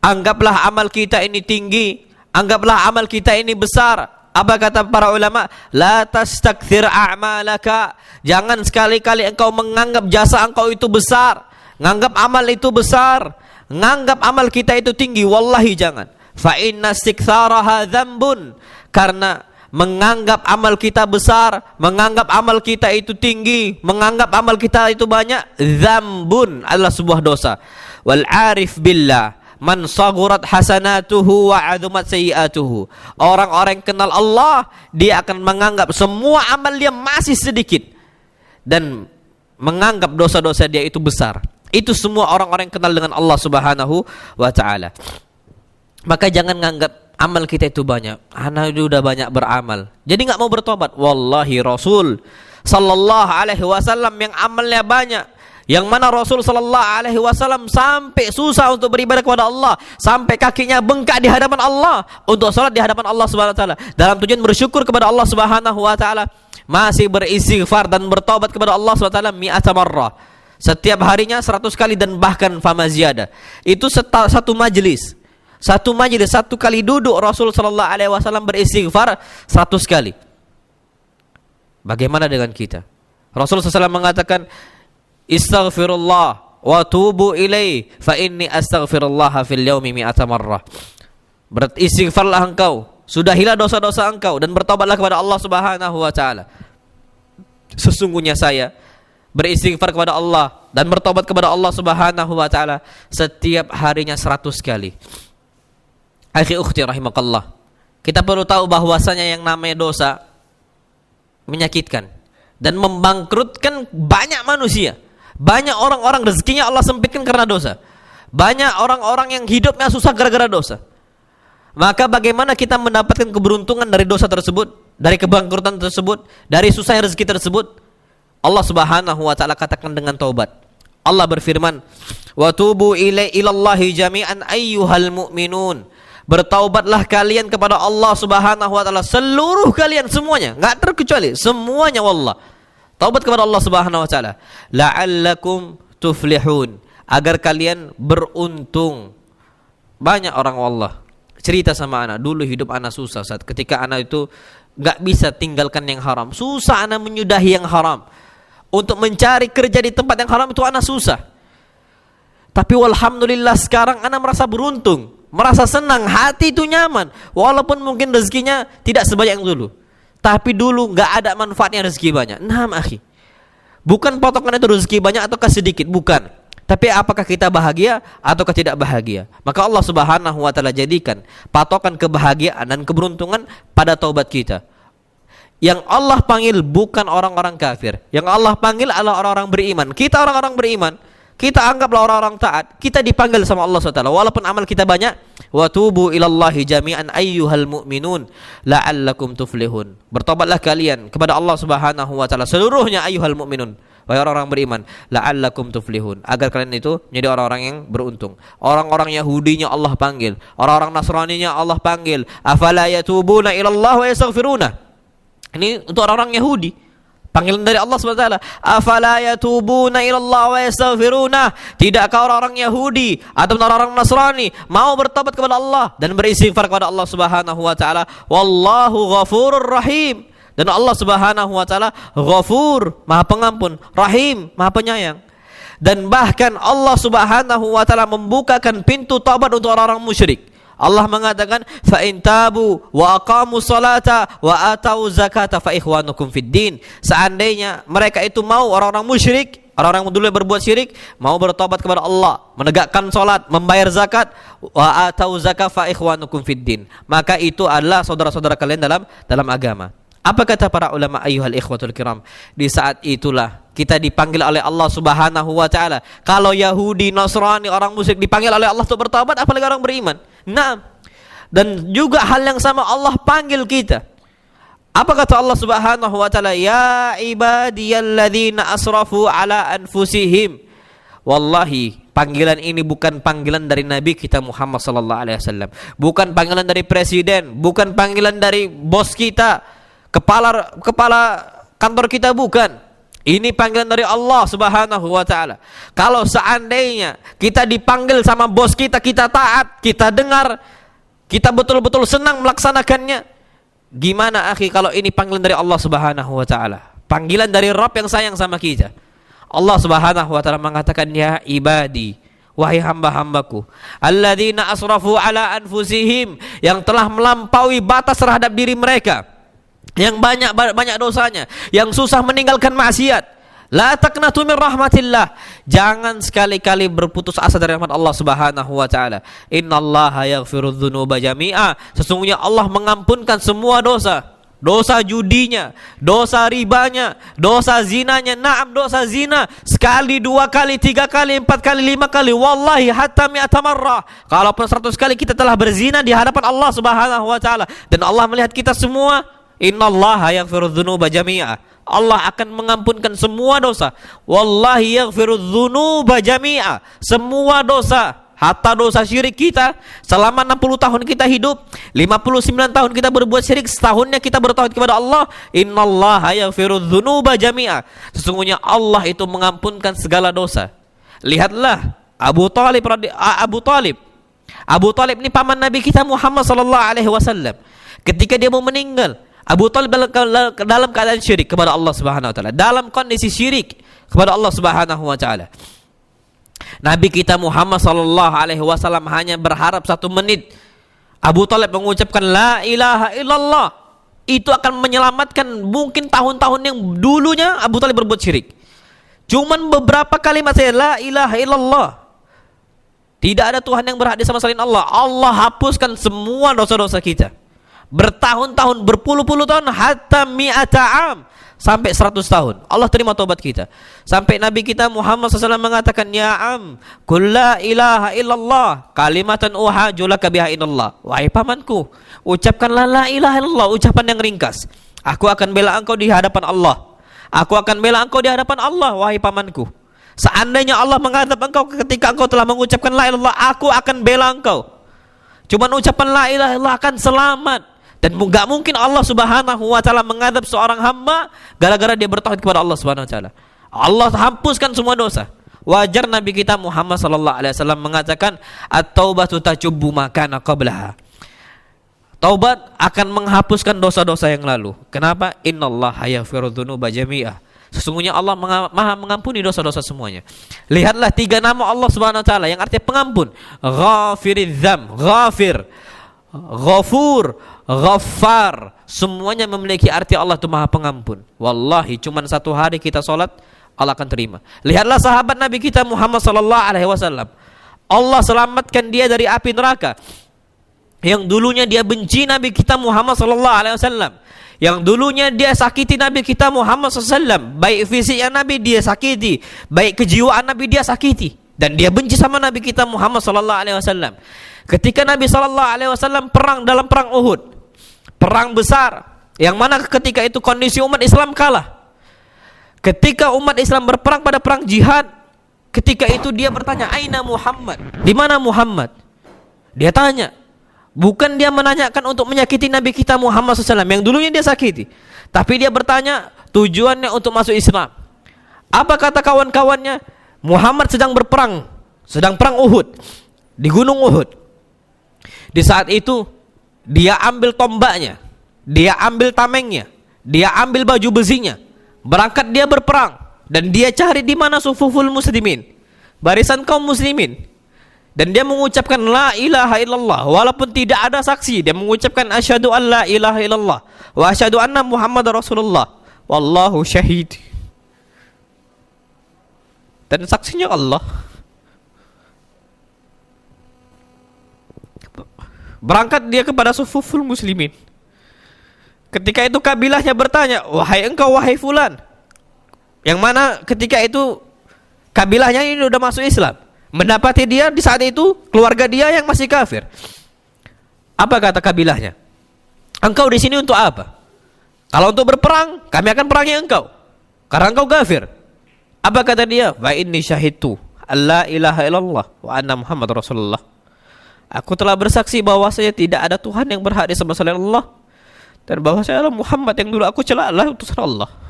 anggaplah amal kita ini tinggi, anggaplah amal kita ini besar. Apa kata para ulama? La tastakthir a'malaka. Jangan sekali-kali engkau menganggap jasa engkau itu besar, nganggap amal itu besar, nganggap amal kita itu tinggi. Wallahi jangan. Fa inna istiktharaha dzambun. Karena menganggap amal kita besar, menganggap amal kita itu tinggi, menganggap amal kita itu banyak, dzambun adalah sebuah dosa. Wal arif billah man saghurat hasanatuhu wa azumat sayiatuhu. Orang-orang yang kenal Allah, dia akan menganggap semua amal dia masih sedikit dan menganggap dosa-dosa dia itu besar. Itu semua orang-orang yang kenal dengan Allah Subhanahu wa taala. Maka jangan nganggap amal kita itu banyak. Ana udah banyak beramal, jadi nggak mau bertobat. Wallahi Rasul sallallahu alaihi wasallam yang amalnya banyak, yang mana Rasul sallallahu alaihi wasallam sampai susah untuk beribadah kepada Allah, sampai kakinya bengkak di hadapan Allah untuk salat di hadapan Allah Subhanahu wa taala, dalam tujuan bersyukur kepada Allah Subhanahu wa taala, masih beristighfar dan bertobat kepada Allah Subhanahu wa taala mi'ata marrah. Setiap harinya 100 kali dan bahkan fama ziyada. Itu satu majelis. Satu kali duduk Rasul sallallahu alaihi wasallam beristighfar 100 kali. Bagaimana dengan kita? Rasul SAW mengatakan, "Istaghfirullah wa tubu ilaihi fa inni astaghfirullah fil yaumi mi'ata marrah." Beristighfarlah engkau, sudahilah dosa-dosa engkau dan bertobatlah kepada Allah Subhanahu wa taala. Sesungguhnya saya beristighfar kepada Allah dan bertobat kepada Allah Subhanahu wa taala setiap harinya 100 kali. Akhi ukhti rahimakallah, kita perlu tahu bahwasanya yang namanya dosa menyakitkan dan membangkrutkan banyak manusia. Banyak orang-orang rezekinya Allah sempitkan karena dosa. Banyak orang-orang yang hidupnya susah gara-gara dosa. Maka bagaimana kita mendapatkan keberuntungan dari dosa tersebut, dari kebangkrutan tersebut, dari susah rezeki tersebut? Allah Subhanahu wa taala katakan dengan taubat. Allah berfirman, "Wa tubu ilallahi jami'an ayyuhal mu'minun." Bertaubatlah kalian kepada Allah Subhanahu wa taala, seluruh kalian semuanya, enggak terkecuali, semuanya wallah. Taubat kepada Allah Subhanahu wa taala, la'allakum tuflihun, agar kalian beruntung. Banyak orang wallah cerita sama anak, dulu hidup anak susah saat ketika anak itu enggak bisa tinggalkan yang haram. Susah anak menyudahi yang haram. Untuk mencari kerja di tempat yang haram itu anak susah. Tapi walhamdulillah sekarang anak merasa beruntung, merasa senang, hati itu nyaman. Walaupun mungkin rezekinya tidak sebanyak yang dulu. Tapi dulu enggak ada manfaatnya rezeki banyak. Nah, akhi. Bukan potongan itu rezeki banyak atau sedikit, bukan. Tapi apakah kita bahagia ataukah tidak bahagia? Maka Allah Subhanahu wa taala jadikan patokan kebahagiaan dan keberuntungan pada taubat kita. Yang Allah panggil bukan orang-orang kafir. Yang Allah panggil adalah orang-orang beriman. Kita orang-orang beriman, kita anggaplah orang-orang taat. Kita dipanggil sama Allah SWT. Walaupun amal kita banyak, wa tubu ilallahi jami'an ayyuhal mu'minun la'allakum tuflihun. Bertobatlah kalian kepada Allah Subhanahu wa taala seluruhnya ayyuhal mu'minun. Wahai orang-orang beriman, la'allakum tuflihun, agar kalian itu menjadi orang-orang yang beruntung. Orang-orang Yahudinya Allah panggil, orang-orang Nasraninya Allah panggil. Afala yatubuna ilallah wa yastaghfiruna. Ini untuk orang-orang Yahudi, panggilan dari Allah SWT. Afala yatubuna ilallah wa yastaghfiruna. Tidakkah orang-orang Yahudi atau orang-orang Nasrani mau bertobat kepada Allah dan beristighfar kepada Allah Subhanahu wa taala? Wallahu ghafurur rahim. Dan Allah Subhanahu wa taala Ghafur, Maha Pengampun, Rahim, Maha Penyayang. Dan bahkan Allah Subhanahu wa taala membukakan pintu taubat untuk orang-orang musyrik. Allah mengatakan, fa in tabu wa aqamu salata wa atau zakata fa ikhwanukum fid din. Seandainya mereka itu mau, orang-orang musyrik, orang-orang yang dulu berbuat syirik, mau bertobat kepada Allah, menegakkan salat, membayar zakat, wa atau zakat fa ikhwanukum fid din, maka itu adalah saudara-saudara kalian dalam agama. Apa kata para ulama, ayyuhal ikhwatul kiram? Di saat itulah kita dipanggil oleh Allah Subhanahu wa taala. Kalau Yahudi, Nasrani, orang musyrik dipanggil oleh Allah untuk bertobat, apalagi orang beriman. Nah, dan juga hal yang sama Allah panggil kita. Apa kata Allah Subhanahu wa taala? Ya ibadiyalladzina asrafu ala anfusihim. Wallahi, panggilan ini bukan panggilan dari Nabi kita Muhammad sallallahu alaihi wasallam. Bukan panggilan dari presiden, bukan panggilan dari bos kita, kepala kantor kita, bukan. Ini panggilan dari Allah Subhanahu wa taala. Kalau seandainya kita dipanggil sama bos kita, kita taat, kita dengar, kita betul-betul senang melaksanakannya, gimana akhi kalau ini panggilan dari Allah Subhanahu wa taala? Panggilan dari Rabb yang sayang sama kita. Allah Subhanahu wa taala mengatakan, ya ibadi, wahai hamba-hambaku, alladzina asrafu ala anfusihim, yang telah melampaui batas terhadap diri mereka, yang banyak dosanya, yang susah meninggalkan maksiat. La taqnatu min rahmatillah. Jangan sekali-kali berputus asa dari rahmat Allah Subhanahu wa taala. Innallaha yaghfirudz dzunuba jami'a. Sesungguhnya Allah mengampunkan semua dosa. Dosa judinya, dosa ribanya, dosa zinanya. Naam, dosa zina sekali, 2 kali, 3 kali, 4 kali, 5 kali, wallahi hatta mi'ata marrah. Kalaupun 100 kali kita telah berzina di hadapan Allah Subhanahu wa taala, dan Allah melihat kita semua, innallaha yaghfirudz dzunuba jami'a. Allah akan mengampunkan semua dosa. Wallahi yaghfirudz dzunuba jami'a. Semua dosa, hatta dosa syirik kita. Selama 60 tahun kita hidup, 59 tahun kita berbuat syirik, setahunnya kita bertauhid kepada Allah. Innallaha yaghfirudz dzunuba jami'a. Sesungguhnya Allah itu mengampunkan segala dosa. Lihatlah Abu Talib ini paman Nabi kita Muhammad sallallahu alaihi wasallam. Ketika dia mau meninggal, Abu Talib dalam keadaan syirik kepada Allah Subhanahu wa taala, dalam kondisi syirik kepada Allah Subhanahu wa taala. Nabi kita Muhammad sallallahu alaihi wasallam hanya berharap 1 menit Abu Talib mengucapkan la ilaha illallah. Itu akan menyelamatkan mungkin tahun-tahun yang dulunya Abu Talib berbuat syirik. Cuman beberapa kalimat saja, la ilaha illallah. Tidak ada Tuhan yang berhak disembah selain Allah. Allah hapuskan semua dosa-dosa kita. Bertahun-tahun, berpuluh-puluh tahun, hatta mi'ata am, sampai 100 tahun. Allah terima taubat kita. Sampai Nabi kita Muhammad SAW mengatakan, ya am, qul la ilaha illallah kalimatan uhajulaka biha inallah. Wahai pamanku, ucapkanlah la ilaha illallah, ucapan yang ringkas. Aku akan bela engkau di hadapan Allah. Aku akan bela engkau di hadapan Allah, wahai pamanku. Seandainya Allah menghadap engkau ketika engkau telah mengucapkan la ilaha illallah, aku akan bela engkau. Cuman ucapan la ilaha illallah akan selamat. Dan enggak mungkin Allah Subhanahu wa taala mengadab seorang hamba gara-gara dia bertauhid kepada Allah Subhanahu wa taala. Allah hapuskan semua dosa. Wajar Nabi kita Muhammad sallallahu alaihi wasallam mengatakan, at-taubatu tajubbu ma kana qablaha. Taubat akan menghapuskan dosa-dosa yang lalu. Kenapa? Innallaha yaghfirudz dzunuba jami'a. Sesungguhnya Allah Maha mengampuni dosa-dosa semuanya. Lihatlah 3 nama Allah Subhanahu wa taala yang artinya pengampun. Ghafiridz dzam, ghafir, ghafur, ghaffar, semuanya memiliki arti Allah itu Maha Pengampun. Wallahi cuman 1 hari kita sholat, Allah akan terima. Lihatlah sahabat Nabi kita Muhammad sallallahu alaihi wasallam. Allah selamatkan dia dari api neraka. Yang dulunya dia benci Nabi kita Muhammad sallallahu alaihi wasallam. Yang dulunya dia sakiti Nabi kita Muhammad sallallahu alaihi wasallam. Baik fisiknya Nabi dia sakiti, baik kejiwaan Nabi dia sakiti, dan dia benci sama Nabi kita Muhammad sallallahu alaihi wasallam. Ketika Nabi sallallahu alaihi wasallam perang dalam perang Uhud, perang besar, yang mana ketika itu kondisi umat Islam kalah. Ketika umat Islam berperang pada perang jihad, ketika itu dia bertanya, "Aina Muhammad?" Di mana Muhammad? Dia tanya. Bukan dia menanyakan untuk menyakiti Nabi kita Muhammad SAW yang dulunya dia sakiti, tapi dia bertanya tujuannya untuk masuk Islam. Apa kata kawan-kawannya? Muhammad sedang berperang, sedang perang Uhud, di gunung Uhud. Di saat itu dia ambil tombaknya, dia ambil tamengnya, dia ambil baju besinya, berangkat dia berperang, dan dia cari di mana sufuful muslimin, barisan kaum muslimin. Dan dia mengucapkan la ilaha illallah walaupun tidak ada saksi. Dia mengucapkan asyhadu an la ilaha illallah wa asyhadu anna Muhammad Rasulullah wallahu syahid. Dan saksinya Allah. Berangkat dia kepada sufuful muslimin. Ketika itu kabilahnya bertanya, "Wahai engkau, wahai fulan." Yang mana ketika itu kabilahnya ini sudah masuk Islam. Mendapati dia di saat itu keluarga dia yang masih kafir. Apa kata kabilahnya? "Engkau di sini untuk apa? Kalau untuk berperang, kami akan perangi engkau, karena engkau kafir." Apa kata dia? "Wa inni syahidtu alla ilaha illallah wa anna Muhammad Rasulullah." Aku telah bersaksi bahwasanya tidak ada Tuhan yang berhak disembah selain Allah, dan bahwasanya Muhammad yang dulu aku cela adalah utusan Allah.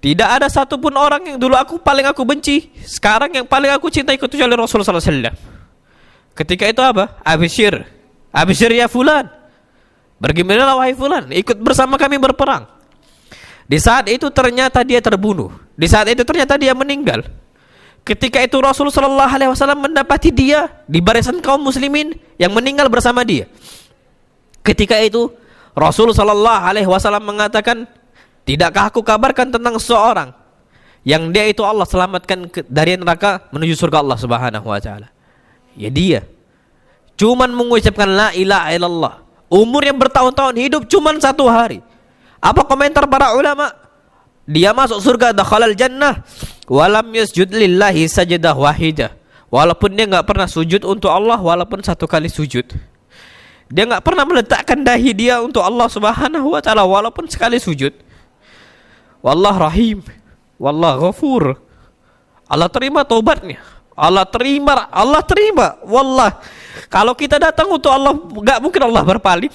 Tidak ada satupun orang yang dulu paling aku benci, sekarang yang paling aku cintai kecuali Rasulullah sallallahu alaihi wasallam. Ketika itu apa? Absyir, absyir ya fulan. Bergembiralah wahai fulan, ikut bersama kami berperang. Di saat itu ternyata dia terbunuh. Di saat itu ternyata dia meninggal. Ketika itu Rasulullah sallallahu alaihi wasallam mendapati dia di barisan kaum muslimin yang meninggal bersama dia. Ketika itu Rasulullah sallallahu alaihi wasallam mengatakan, "Tidakkah aku kabarkan tentang seorang yang dia itu Allah selamatkan dari neraka menuju surga Allah Subhanahu wa taala?" Ya dia. Cuman mengucapkan la ilaha illallah. Umur yang bertahun-tahun hidup cuman 1 hari. Apa komentar para ulama? Dia masuk surga, dakhalal jannah walam yasjud lillahi sajadah wahidah. Walaupun dia enggak pernah sujud untuk Allah walaupun 1 kali sujud. Dia enggak pernah meletakkan dahi dia untuk Allah Subhanahu wa taala walaupun sekali sujud. Wallah rahim, wallah ghafur. Allah terima taubatnya. Allah terima. Wallah, kalau kita datang untuk Allah, enggak mungkin Allah berpaling.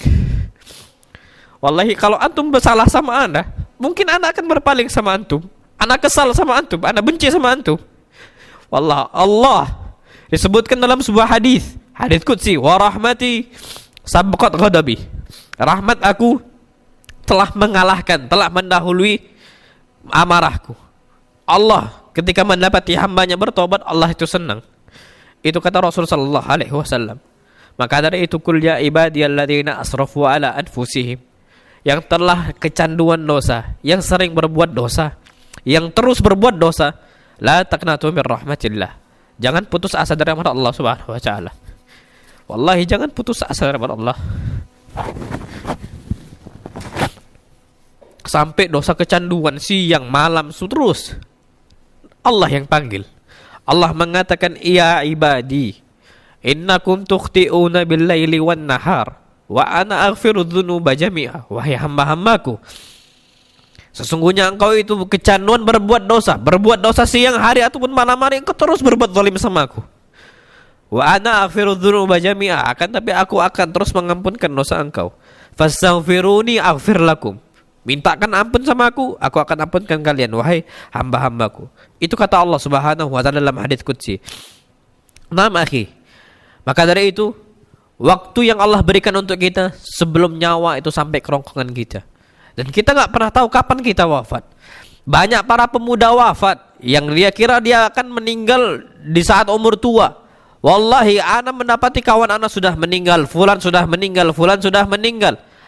Wallahi, kalau antum bersalah sama Anda, mungkin Anda akan berpaling sama antum. Anda kesal sama antum, Anda benci sama antum. Wallah, Allah disebutkan dalam sebuah hadis qudsi, wa rahmati sabqat ghadabi. Rahmat aku telah mengalahkan, telah mendahului amarahku. Allah ketika mendapati hambanya bertobat, Allah itu senang. Itu kata Rasul sallallahu alaihi wasallam. Maka dari itu, kul ya ibadiyalladzina asrafu ala anfusihim, yang telah kecanduan dosa, yang sering berbuat dosa, yang terus berbuat dosa, la taqnatu min rahmatillah. Jangan putus asa dari rahmat Allah Subhanahu wa taala. Wallahi, jangan putus asa dari rahmat Allah. Sampai dosa kecanduan siang malam terus Allah yang panggil. Allah mengatakan, "Ya ibadi, innakum tukhti'una bil-laili wan-nahar wa ana aghfiru dzunuba jami'a." Wahai hamba-hambaku, sesungguhnya engkau itu kecanduan berbuat dosa siang hari ataupun malam hari, engkau terus berbuat zalim sama aku. Wa ana aghfiru dzunuba jami'a, akan tapi aku akan terus mengampunkan dosa engkau. Fastaghfiruni aghfir lakum. Mintakan ampun sama aku akan ampunkan kalian, wahai hamba-hambaku. Itu kata Allah Subhanahu wa taala dalam hadits qudsi. Naam akhi. Maka dari itu, waktu yang Allah berikan untuk kita sebelum nyawa itu sampai kerongkongan kita. Dan kita enggak pernah tahu kapan kita wafat. Banyak para pemuda wafat yang dia kira dia akan meninggal di saat umur tua. Wallahi, ana mendapati kawan ana sudah meninggal, fulan sudah meninggal.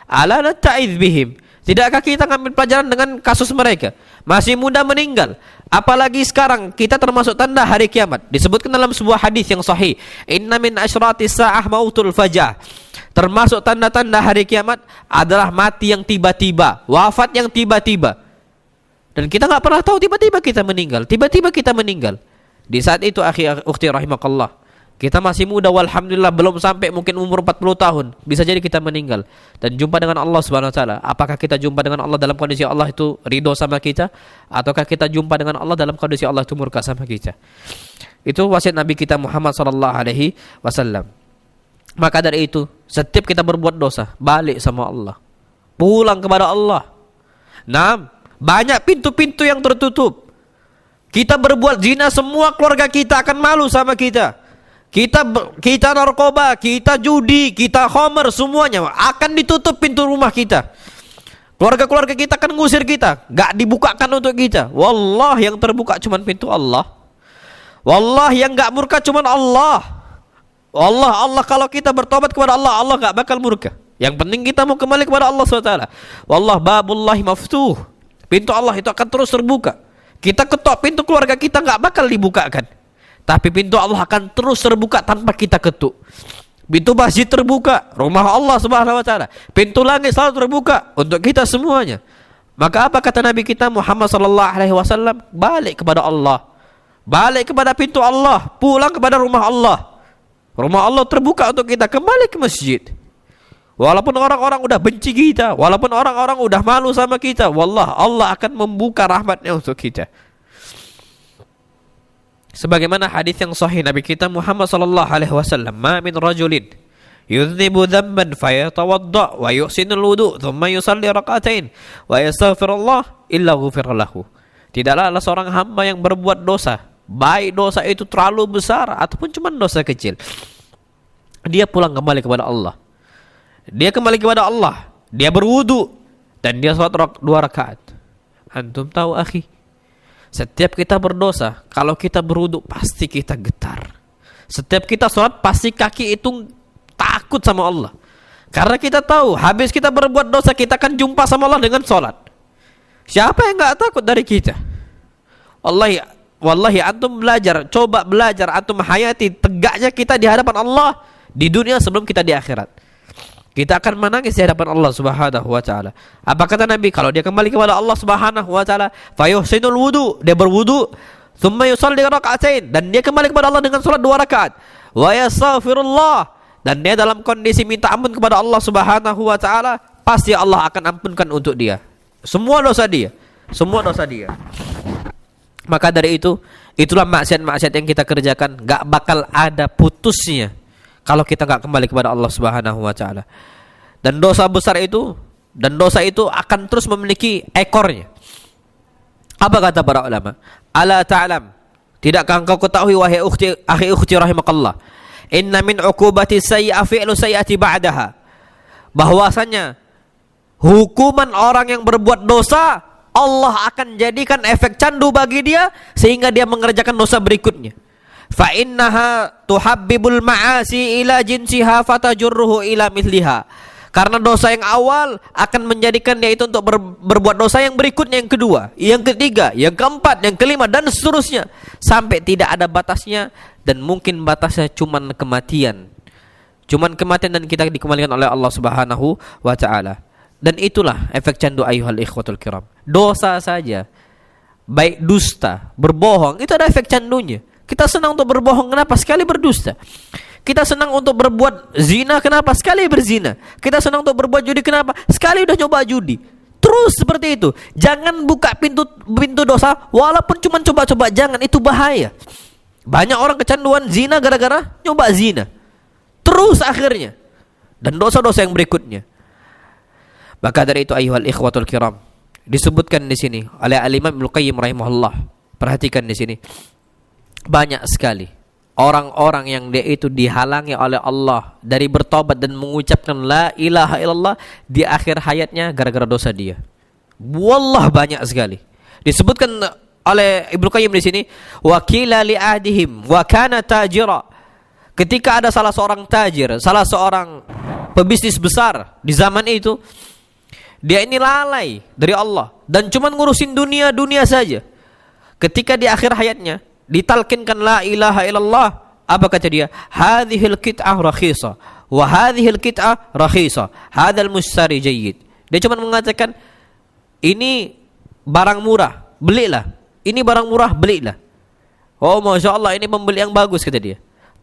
Ala nata'idz bihim. Tidakkah kita ngambil pelajaran dengan kasus mereka? Masih muda meninggal, Apalagi sekarang kita termasuk tanda hari kiamat. Disebutkan dalam sebuah hadis yang sahih, inna min asyratis sa'ah mautul fajah. Termasuk tanda-tanda hari kiamat adalah mati yang tiba-tiba, wafat yang tiba-tiba. Dan kita nggak pernah tahu, tiba-tiba kita meninggal, tiba-tiba kita meninggal. Di saat itu akhi ukhti rahimakallah, kita masih muda, walhamdulillah, belum sampai mungkin umur 40 tahun, bisa jadi kita meninggal dan jumpa dengan Allah Subhanahu wa taala. Apakah kita jumpa dengan Allah dalam kondisi Allah itu ridho sama kita, ataukah kita jumpa dengan Allah dalam kondisi Allah itu murka sama kita? Itu wasiat Nabi kita Muhammad sallallahu alaihi wasallam. Maka dari itu, setiap kita berbuat dosa, balik sama Allah, pulang kepada Allah. Nah, banyak pintu-pintu yang tertutup. Kita berbuat zina, semua keluarga kita akan malu sama kita. Kita narkoba, kita judi, kita khamr, semuanya akan ditutup pintu rumah kita. Keluarga-keluarga kita akan ngusir kita, gak dibukakan untuk kita. Wallah, yang terbuka cuma pintu Allah. Wallah, yang gak murka cuma Allah. Allah, kalau kita bertobat kepada Allah, Allah gak bakal murka. Yang penting kita mau kembali kepada Allah SWT. Wallah babullahi maftuh. Pintu Allah itu akan terus terbuka. Kita ketok pintu keluarga kita, gak bakal dibukakan. Tapi pintu Allah akan terus terbuka tanpa kita ketuk. Pintu masjid terbuka, rumah Allah Subhanahu wa taala. Pintu langit selalu terbuka untuk kita semuanya. Maka apa kata Nabi kita Muhammad sallallahu alaihi wasallam? Balik kepada Allah. Balik kepada pintu Allah, pulang kepada rumah Allah. Rumah Allah terbuka untuk kita, kembali ke masjid. Walaupun orang-orang udah benci kita, walaupun orang-orang udah malu sama kita, wallah Allah akan membuka rahmatnya untuk kita. Sebagaimana hadis yang sahih Nabi kita Muhammad sallallahu alaihi wasallam, "Ma min rajulin yudhnibu dhanban fayatawadda wa yuhsinul wudu, thumma yusalli rak'atain wa yastaghfirullah illa ghufira lahu." Tidaklah ada seorang hamba yang berbuat dosa, baik dosa itu terlalu besar ataupun cuma dosa kecil, dia pulang kembali kepada Allah. Dia kembali kepada Allah, dia berwudu dan dia salat 2 rakaat. Antum tahu akhi, setiap kita berdosa, kalau kita berwudu pasti kita getar. Setiap kita sholat pasti kaki itu takut sama Allah. Karena kita tahu habis kita berbuat dosa, kita akan jumpa sama Allah dengan sholat. Siapa yang gak takut dari kita? Wallahi antum belajar, coba belajar, antum hayati tegaknya kita di hadapan Allah di dunia sebelum kita di akhirat. Kita akan menangis di hadapan Allah Subhanahu wa taala. Apa kata Nabi? Kalau dia kembali kepada Allah Subhanahu wa taala, fayuhsinul wudu, dia berwudu, tsumma yusalli rak'atain, dan dia kembali kepada Allah dengan salat 2 rakaat. Wa yastaghfirullah, dan dia dalam kondisi minta ampun kepada Allah Subhanahu wa taala, pasti Allah akan ampunkan untuk dia semua dosa dia, semua dosa dia. Maka dari itu, itulah maksiat-maksiat yang kita kerjakan, gak bakal ada putusnya kalau kita gak kembali kepada Allah Subhanahu wa taala. Dan dosa besar itu, dan dosa itu akan terus memiliki ekornya. Apa kata para ulama? Ala ta'lam, tidakkah engkau ketahui wahai akhi ukhti rahimakallah, inna min uqubati sayyi'a fi'lu sayyi'ati ba'daha, bahwasanya hukuman orang yang berbuat dosa, Allah akan jadikan efek candu bagi dia sehingga dia mengerjakan dosa berikutnya. Fa innaha tuhabbibul ma'asi ila jinsiha fatajurruhu ila mithliha. Karena dosa yang awal akan menjadikan dia itu untuk berbuat dosa yang berikutnya, yang kedua, yang ketiga, yang keempat, yang kelima, dan seterusnya, sampai tidak ada batasnya, dan mungkin batasnya cuman kematian. Cuman kematian dan kita dikembalikan oleh Allah Subhanahu wa taala. Dan itulah efek candu ayyuhal ikhwatul kiram. Dosa saja, baik dusta, berbohong, itu ada efek candunya. Kita senang untuk berbohong, kenapa? Sekali berdusta. Kita senang untuk berbuat zina, kenapa? Sekali berzina. Kita senang untuk berbuat judi, kenapa? Sekali udah coba judi. Terus seperti itu. Jangan buka pintu dosa walaupun cuma coba-coba, jangan, itu bahaya. Banyak orang kecanduan zina gara-gara nyoba zina. Terus akhirnya. Dan dosa-dosa yang berikutnya. Maka dari itu ayyuhal ikhwatul kiram, disebutkan di sini oleh Al-Imam Ibnu Qayyim rahimahullah. Perhatikan di sini. Banyak sekali orang-orang yang dia itu dihalangi oleh Allah dari bertobat dan mengucapkan la ilaha illallah di akhir hayatnya gara-gara dosa dia. Wallah banyak sekali. Disebutkan oleh Ibnu Qayyim di sini, wa qila li ahdihim wa kana tajira. Ketika ada salah seorang tajir, salah seorang pebisnis besar di zaman itu, dia ini lalai dari Allah dan cuma ngurusin dunia saja. Ketika di akhir hayatnya ditalkinkan la ilaha illallah, apa kata dia? Hadhil qit'ah rakhisa wa hadhil qit'ah rakhisa. Hadzal mushtari jayyid. Dia cuma mengatakan ini barang murah, belilah. Ini barang murah, belilah. Oh, Masya Allah, ini pembeli yang bagus, kata dia.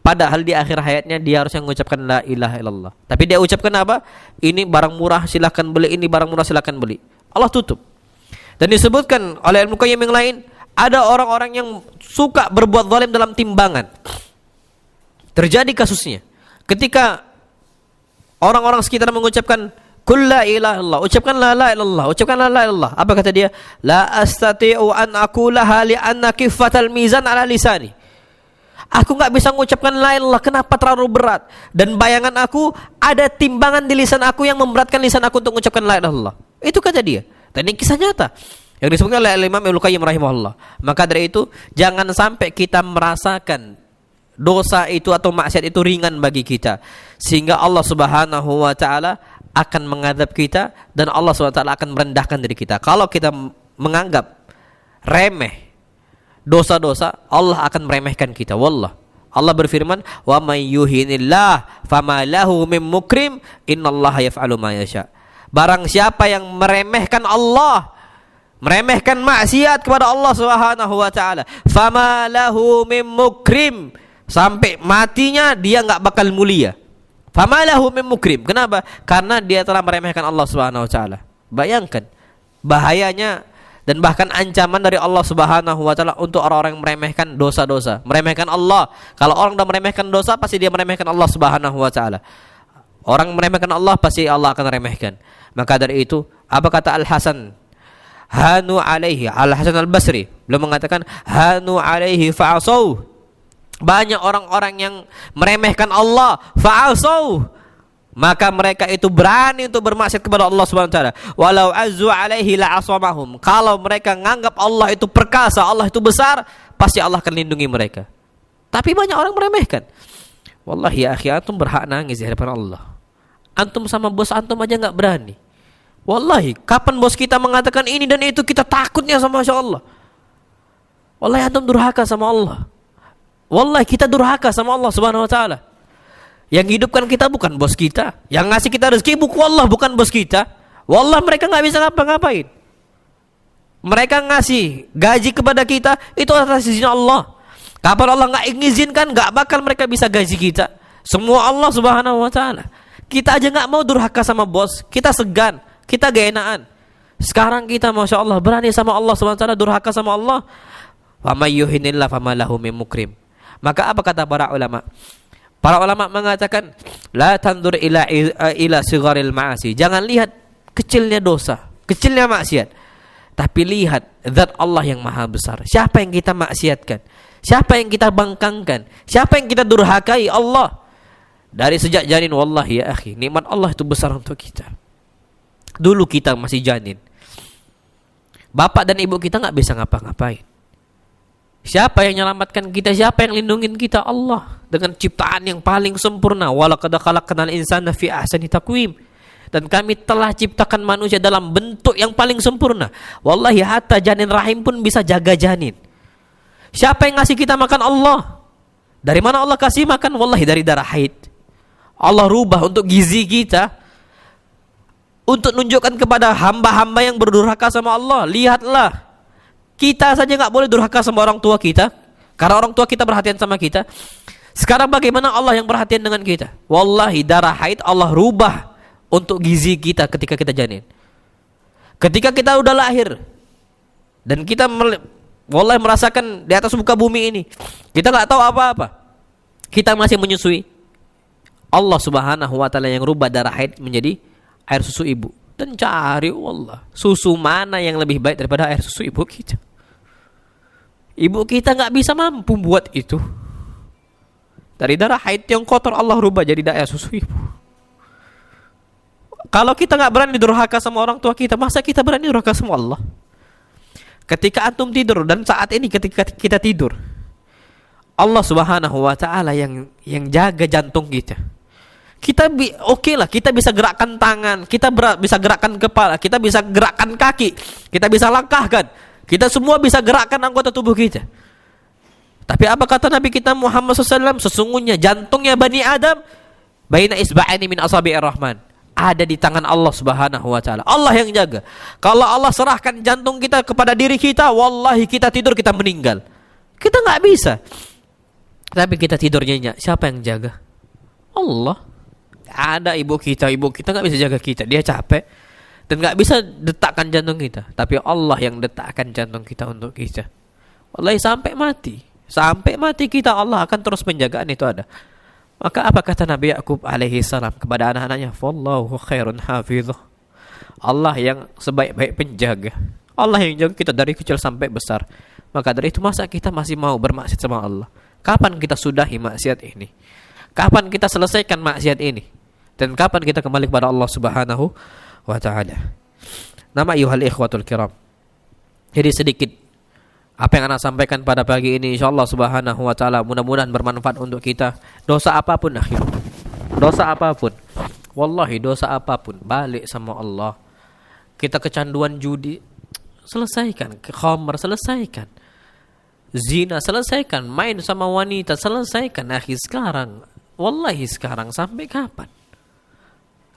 Padahal di akhir hayatnya dia harusnya mengucapkan la ilaha illallah. Tapi dia ucapkan apa? Ini barang murah, silakan beli. Ini barang murah, silakan beli. Allah tutup. Dan disebutkan oleh Ibnu Qayyim yang lain, ada orang-orang yang suka berbuat zalim dalam timbangan. Terjadi kasusnya ketika orang-orang sekitar mengucapkan Qul la ilaha illallah, ucapkan la ilaha illallah, ucapkan la ilaha illallah. Apa kata dia? La astati'u an aqulaha li anna kifatal mizan ala lisani. Aku enggak bisa mengucapkan la ilaha illallah, kenapa terlalu berat? Dan bayangan aku ada timbangan di lisan aku yang memberatkan lisan aku untuk mengucapkan la ilaha illallah. Itu kata dia. Dan ini kisah nyata yang disebutkan oleh Imam Ibnu Qayyim rahimahullah. Maka dari itu jangan sampai kita merasakan dosa itu atau maksiat itu ringan bagi kita sehingga Allah Subhanahu wa taala akan mengadab kita dan Allah SWT akan merendahkan diri kita. Kalau kita menganggap remeh dosa-dosa, Allah akan meremehkan kita. Wallah. Allah berfirman, "Wa may yuhinillah fama lahu min mukrim, innallaha yaf'alu ma yasha." Barang siapa yang meremehkan Allah, meremehkan maksiat kepada Allah Subhanahu wa taala, fama lahu min mukrim, sampai matinya dia enggak bakal mulia. Famalahu min mukrim. Kenapa? Karena dia telah meremehkan Allah Subhanahu wa taala. Bayangkan bahayanya dan bahkan ancaman dari Allah Subhanahu wa taala untuk orang-orang yang meremehkan dosa-dosa, meremehkan Allah. Kalau orang sudah meremehkan dosa, pasti dia meremehkan Allah Subhanahu wa taala. Orang meremehkan Allah, pasti Allah akan remehkan. Maka dari itu, apa kata Al-Hasan? Hanu alaihi, Al-Hasan Al-Basri beliau mengatakan hanu alaihi fa'asau. Banyak orang-orang yang meremehkan Allah, fa'asau, maka mereka itu berani untuk bermaksiat kepada Allah Subhanahu wa taala. Walau azzu alaihi la'asamahum. Kalau mereka menganggap Allah itu perkasa, Allah itu besar, pasti Allah akan lindungi mereka. Tapi banyak orang meremehkan. Wallahi ya akhi, antum berhak nangis di hadapan Allah. Antum sama bos antum aja enggak berani. Wallahi, kapan bos kita mengatakan ini dan itu, kita takutnya sama Masya Allah. Wallahi antum durhaka sama Allah. Wallahi kita durhaka sama Allah Subhanahu wa taala. Yang hidupkan kita bukan bos kita, yang ngasih kita rezeki bukan bos kita. Wallahi mereka enggak bisa ngapa-ngapain. Mereka ngasih gaji kepada kita itu atas izin Allah. Kapan Allah enggak mengizinkan, enggak bakal mereka bisa gaji kita. Semua Allah Subhanahu wa taala. Kita aja enggak mau durhaka sama bos, kita segan, kita gak enakan. Sekarang kita Masya Allah berani sama Allah Subhanahu wa taala, durhaka sama Allah. Wa may yuhinillah fama lahu min mukrim. Maka apa kata para ulama? Para ulama mengatakan la tandur ila sigharil ma'asi. Jangan lihat kecilnya dosa, kecilnya maksiat. Tapi lihat zat Allah yang maha besar. Siapa yang kita maksiatkan? Siapa yang kita bangkangkan? Siapa yang kita durhakai? Allah. Dari sejak janin, wallahi ya akhi, nikmat Allah itu besar untuk kita. Dulu kita masih janin, bapak dan ibu kita enggak bisa ngapa-ngapain. Siapa yang menyelamatkan kita? Siapa yang lindungin kita? Allah. Dengan ciptaan yang paling sempurna. Walaqad khalaqnal insana fi ahsani taqwim. Dan kami telah ciptakan manusia dalam bentuk yang paling sempurna. Wallahi hatta janin rahim pun bisa jaga janin. Siapa yang ngasih kita makan? Allah. Dari mana Allah kasih makan? Wallahi dari darah haid. Allah rubah untuk gizi kita, untuk menunjukkan kepada hamba-hamba yang berdurhaka sama Allah. Lihatlah, kita saja nggak boleh durhaka sama orang tua kita, karena orang tua kita perhatian sama kita. Sekarang bagaimana Allah yang perhatian dengan kita? Wallahi darah haid Allah rubah untuk gizi kita ketika kita janin. Ketika kita udah lahir dan kita wallahi merasakan di atas muka bumi ini, kita nggak tahu apa-apa, kita masih menyusui. Allah Subhanahu wa taala yang rubah darah haid menjadi air susu ibu. Dan cari wallah, susu mana yang lebih baik daripada air susu ibu kita? Ibu kita nggak bisa mampu buat itu. Dari darah haid yang kotor Allah rubah jadi air susu ibu. Kalau kita nggak berani durhaka sama orang tua kita, masa kita berani durhaka sama Allah? Ketika antum tidur dan saat ini ketika kita tidur, Allah Subhanahu wa taala yang jaga jantung kita. Kita oke lah, kita bisa gerakkan tangan, kita bisa gerakkan kepala, kita bisa gerakkan kaki, kita bisa langkahkan. Kita semua bisa gerakkan anggota tubuh kita. Tapi apa kata Nabi kita Muhammad SAW? Sesungguhnya jantungnya Bani Adam baina isba'aini min asabi'ir rahman, ada di tangan Allah Subhanahu wa taala. Allah yang jaga. Kalau Allah serahkan jantung kita kepada diri kita, wallahi kita tidur kita meninggal. Kita nggak bisa. Tapi kita tidur nyenyak, siapa yang jaga? Allah. Ada ibu kita nggak bisa jaga kita, dia capek dan nggak bisa detakkan jantung kita. Tapi Allah yang detakkan jantung kita untuk kita. Wallahi sampai mati kita, Allah akan terus penjagaan itu ada. Maka apa kata Nabi Yakub alaihi salam kepada anak-anaknya? Wallahu khairun hafidhuh. Allah yang sebaik-baik penjaga. Allah yang jaga kita dari kecil sampai besar. Maka dari itu masa kita masih mau bermaksiat sama Allah? Kapan kita sudahi maksiat ini? Kapan kita selesaikan maksiat ini? Dan kapan kita kembali kepada Allah Subhanahu wa taala? Nama ayuhal ikhwatul kiram. Jadi sedikit apa yang anak sampaikan pada pagi ini, insyaallah Subhanahu wa taala mudah-mudahan bermanfaat untuk kita. Dosa apapun akhir, dosa apapun, wallahi dosa apapun, balik sama Allah. Kita kecanduan judi, selesaikan. Khamr, selesaikan. Zina, selesaikan. Main sama wanita, selesaikan. Akhi, sekarang, wallahi sekarang, sampai kapan?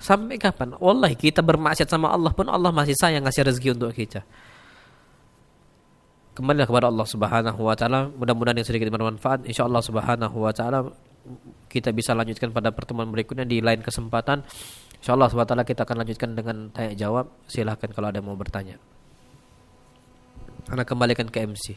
Sampai kapan? Wallahi kita bermaksiat sama Allah pun Allah masih sayang ngasih rezeki untuk kita. Kembali kepada Allah Subhanahu wa taala. Mudah-mudahan yang sedikit bermanfaat. Insyaallah Subhanahu wa taala kita bisa lanjutkan pada pertemuan berikutnya di lain kesempatan. Insyaallah Subhanahu wa taala kita akan lanjutkan dengan tanya jawab. Silahkan kalau ada yang mau bertanya. Ana kembalikan ke MC.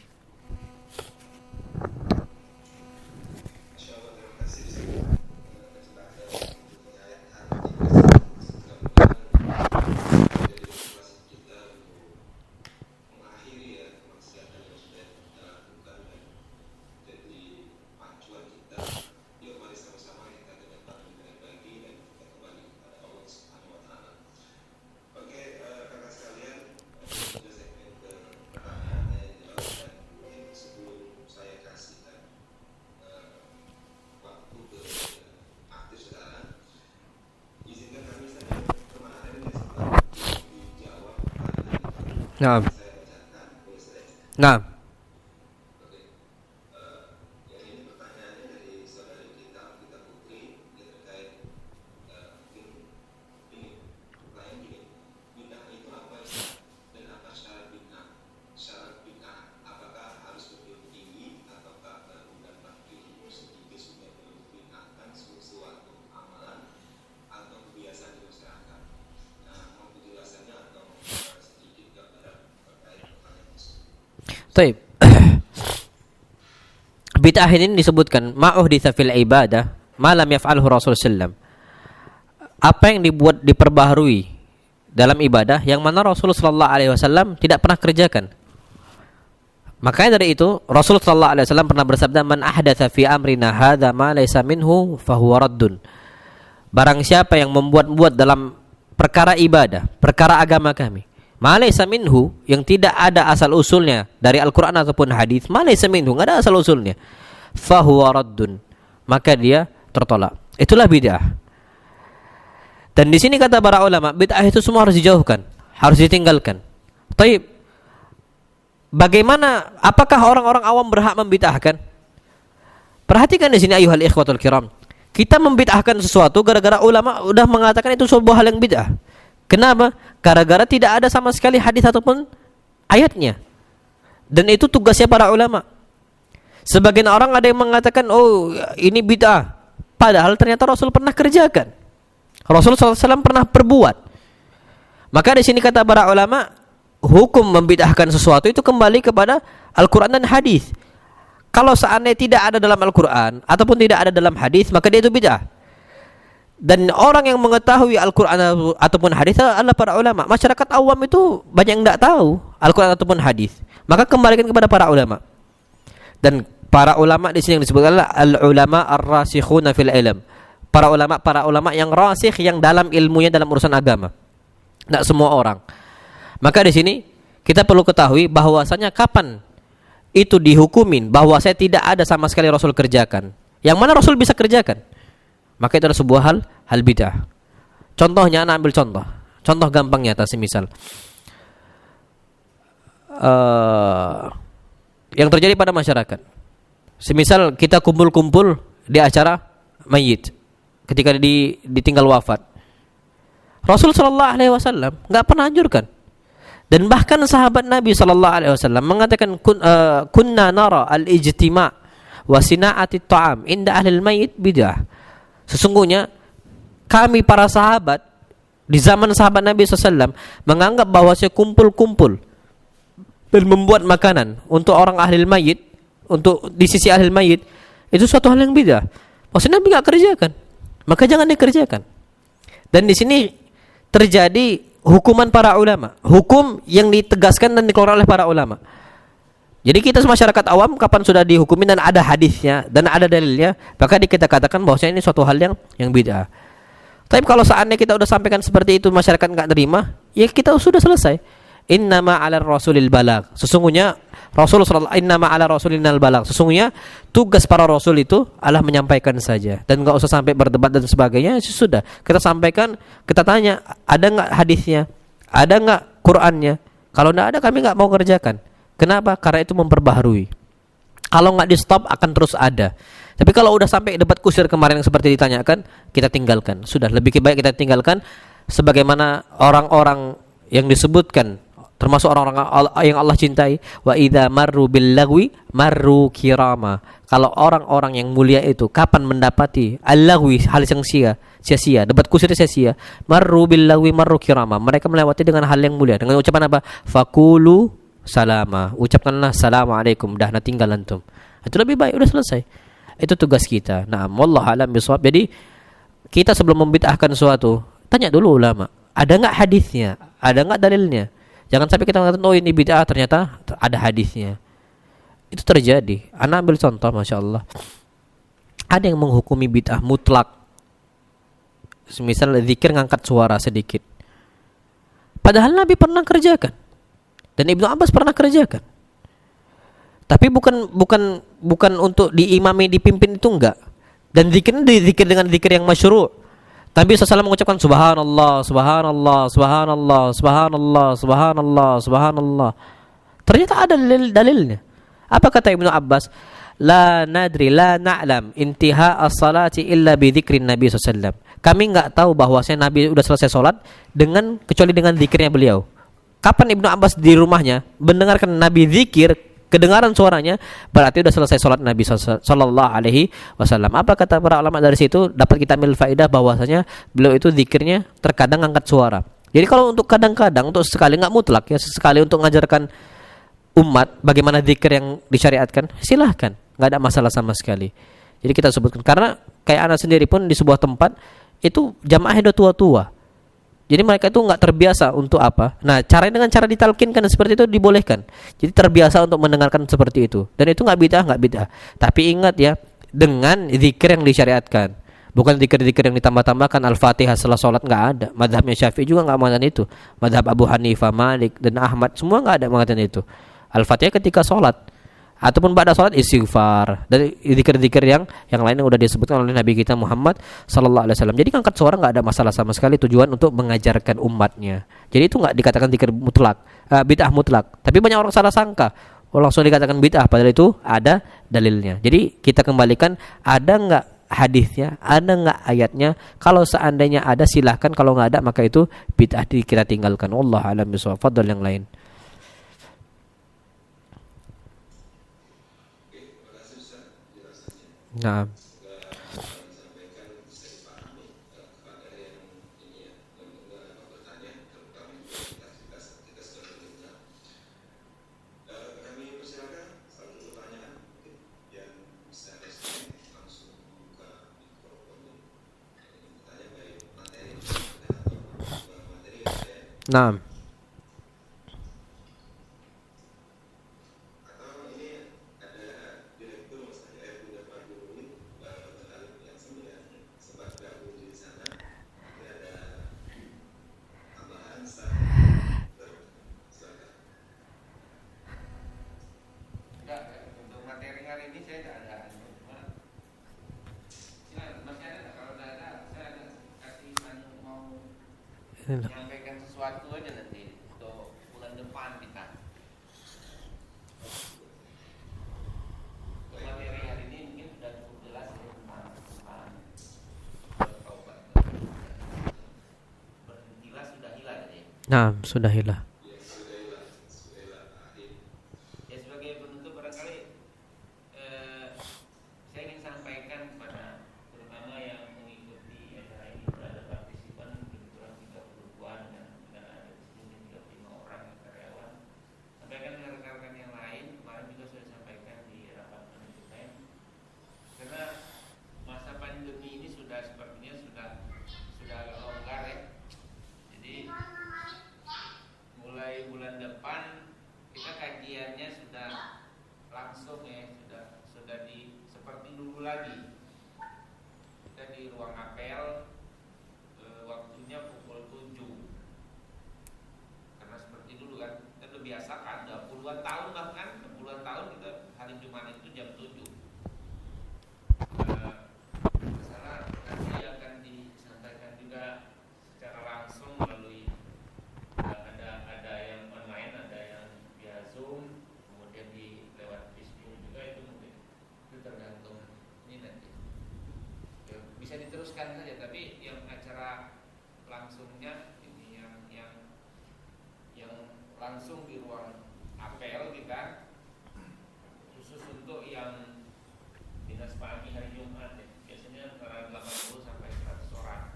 Naam. Naam. Baik. Bid'ah ini disebutkan ma'uhditsa fil ibadah ma lam yaf'alhu Rasul sallam. Apa yang diperbaharui dalam ibadah yang mana Rasul sallallahu alaihi wasallam tidak pernah kerjakan. Makanya dari itu Rasul sallallahu alaihi wasallam pernah bersabda, "Man ahdatsa fi amrina hadza ma laysa minhu fahuwa raddun." Barang siapa yang membuat-buat dalam perkara ibadah, perkara agama kami, ma laysa minhu, yang tidak ada asal usulnya dari Al-Qur'an ataupun hadis, ma laysa minhu, enggak ada asal usulnya, fahuwa raddun, maka dia tertolak. Itulah bid'ah. Dan di sini kata para ulama, bid'ah itu semua harus dijauhkan, harus ditinggalkan. Taib. Bagaimana, apakah orang-orang awam berhak membid'ahkan? Perhatikan di sini ayuhal ikhwatul kiram. Kita membid'ahkan sesuatu gara-gara ulama udah mengatakan itu sebuah hal yang bid'ah. Kenapa? Gara-gara tidak ada sama sekali hadis ataupun ayatnya. Dan itu tugasnya para ulama. Sebagian orang ada yang mengatakan, oh ini bid'ah, padahal ternyata Rasul pernah kerjakan. Rasul SAW pernah perbuat. Maka di sini kata para ulama, hukum membid'ahkan sesuatu itu kembali kepada Al-Quran dan hadis. Kalau seandainya tidak ada dalam Al-Quran ataupun tidak ada dalam hadis, maka dia itu bid'ah. Dan orang yang mengetahui Al-Quran ataupun hadis adalah para ulama. Masyarakat awam itu banyak yang tidak tahu Al-Quran ataupun hadis. Maka kembalikan kepada para ulama. Dan para ulama di sini yang disebut adalah al-ulama ar-rasikhuna fil ilm. Para ulama yang rasikh, yang dalam ilmunya dalam urusan agama. Tidak semua orang. Maka di sini kita perlu ketahui bahwasanya kapan itu dihukumin bahwa saya tidak ada sama sekali Rasul kerjakan. Yang mana Rasul bisa kerjakan? Maka itu adalah sebuah hal bid'ah. Contohnya, anak ambil contoh gampang nyata, semisal yang terjadi pada masyarakat. Semisal kita kumpul-kumpul di acara mayit ketika ditinggal wafat. Rasul sallallahu alaihi wasallam enggak pernah anjurkan. Dan bahkan sahabat Nabi sallallahu alaihi wasallam mengatakan kunna nara al-ijtima' wa sina'ati at-ta'am inda ahli al-mayit bid'ah. Sesungguhnya kami para sahabat di zaman sahabat Nabi SAW menganggap bahwa kumpul-kumpul dan membuat makanan untuk orang ahli mayit, untuk di sisi ahli mayit, itu suatu hal yang beda. Maksudnya Nabi nggak kerjakan, maka jangan dikerjakan. Dan di sini terjadi hukuman para ulama, hukum yang ditegaskan dan dikeluarkan oleh para ulama. Jadi kita masyarakat awam kapan sudah dihukumin dan ada hadisnya dan ada dalilnya, maka kita katakan bahwasanya ini suatu hal yang bid'ah. Tapi kalau seandainya kita sudah sampaikan seperti itu masyarakat nggak terima, ya kita sudah selesai. Innama 'ala rasulil balag. Sesungguhnya Rasul sallallahu innama 'ala rasulinal balag. Sesungguhnya tugas para rasul itu adalah menyampaikan saja dan enggak usah sampai berdebat dan sebagainya. Sudah kita sampaikan, kita tanya, ada enggak hadisnya? Ada enggak Qur'annya? Kalau enggak ada, kami enggak mau kerjakan. Kenapa? Karena itu memperbaharui. Kalau enggak di stop akan terus ada. Tapi kalau udah sampai debat kusir kemarin yang seperti ditanyakan, kita tinggalkan. Sudah lebih baik kita tinggalkan sebagaimana orang-orang yang disebutkan termasuk orang-orang yang Allah cintai, wa idza marru bil lagwi marru kirama. Kalau orang-orang yang mulia itu kapan mendapati al-lagwi, hal yang sia-sia, debat kusir sia-sia, marru bil lagwi marru kirama. Mereka melewati dengan hal yang mulia dengan ucapan apa? Faqulu salama. Ucapkanlah assalamualaikum, dah tinggal antum. Itu lebih baik, udah selesai. Itu tugas kita. Nah, wallahu alam bisawab. Jadi kita sebelum membid'ahkan sesuatu, tanya dulu ulama, ada enggak hadisnya? Ada enggak dalilnya? Jangan sampai kita mengatakan oh ini bid'ah ternyata ada hadisnya. Itu terjadi. Anak ambil contoh, masya Allah. Ada yang menghukumi bid'ah mutlak. Misal zikir ngangkat suara sedikit. Padahal Nabi pernah kerjakan. Dan Ibnu Abbas pernah kerjakan. Tapi bukan untuk diimami, dipimpin itu enggak. Dan zikirnya zikir dengan zikir yang masyru'. Nabi SAW mengucapkan subhanallah, subhanallah, subhanallah, subhanallah, subhanallah, subhanallah. Ternyata ada dalilnya. Apa kata Ibnu Abbas? La nadri, la na'lam intiha as-salati illa bi dzikrin Nabi SAW. Kami enggak tahu bahwasanya Nabi sudah selesai salat kecuali dengan zikirnya beliau. Kapan Ibnu Abbas di rumahnya mendengarkan Nabi zikir, kedengaran suaranya, berarti sudah selesai sholat Nabi sallallahu alaihi wasallam. Apa kata para ulama dari situ? Dapat kita ambil faedah bahwasanya beliau itu zikirnya terkadang angkat suara. Jadi kalau untuk kadang-kadang, untuk sekali enggak mutlak ya, sesekali untuk mengajarkan umat bagaimana zikir yang disyariatkan, silahkan, enggak ada masalah sama sekali. Jadi kita sebutkan karena kayak anak sendiri pun di sebuah tempat itu jamaahnya udah tua-tua. Jadi mereka itu nggak terbiasa untuk apa. Nah, dengan cara ditalkinkan seperti itu dibolehkan. Jadi terbiasa untuk mendengarkan seperti itu. Dan itu nggak bid'ah. Tapi ingat ya, dengan zikir yang disyariatkan. Bukan zikir-zikir yang ditambah-tambahkan Al-Fatihah setelah sholat, nggak ada. Madhabnya Syafi'i juga nggak mengatakan itu. Madhab Abu Hanifah, Malik, dan Ahmad semua nggak ada mengatakan itu. Al-Fatihah ketika sholat. Ataupun ba'da salat istighfar dan zikir-zikir yang lain yang sudah disebutkan oleh Nabi kita Muhammad sallallahu alaihi wasallam. Jadi angkat suara enggak ada masalah sama sekali, tujuan untuk mengajarkan umatnya. Jadi itu enggak dikatakan zikir mutlak, bid'ah mutlak. Tapi banyak orang salah sangka, langsung dikatakan bid'ah padahal itu ada dalilnya. Jadi kita kembalikan, ada enggak hadisnya, ada enggak ayatnya? Kalau seandainya ada silahkan, kalau enggak ada maka itu bid'ah, kita tinggalkan. Wallahu a'lam bishawab. Fadhil yang lain. Nah, nah.
Menyampaikan sesuatu aja nanti untuk bulan depan kita.
Nah, sudahilah.
Ya sebagai penutup barangkali saya ingin sampaikan kepada terutama yang mengikuti acara ini, ada partisipan kurang 30-an dan ada di sini 35 orang karyawan. Sampaikan ke rekan-rekan yang lain, kemarin juga sudah sampaikan di rapat manajemen. Karena masa pandemi ini sepertinya sudah agak longgar ya. Jadi mulai bulan depan kita kajiannya sudah langsung ya, sudah di seperti dulu lagi. Kita di ruang apel, waktunya pukul 7. Karena seperti dulu kan kita udah biasakan, udah puluhan tahun bahkan puluhan tahun kita hari Jumat itu jam 7. Masalah nanti akan disampaikan juga secara langsung melalui ada yang online, ada yang via Zoom, kemudian lewat Facebook juga, itu mungkin itu tergantung ini nanti. Ya, bisa diteruskan saja, tapi yang acara langsungnya ini yang langsung di ruang apel kita khusus untuk yang dinas pagi hari Jumat ya. Biasanya antara 80 sampai 100 orang.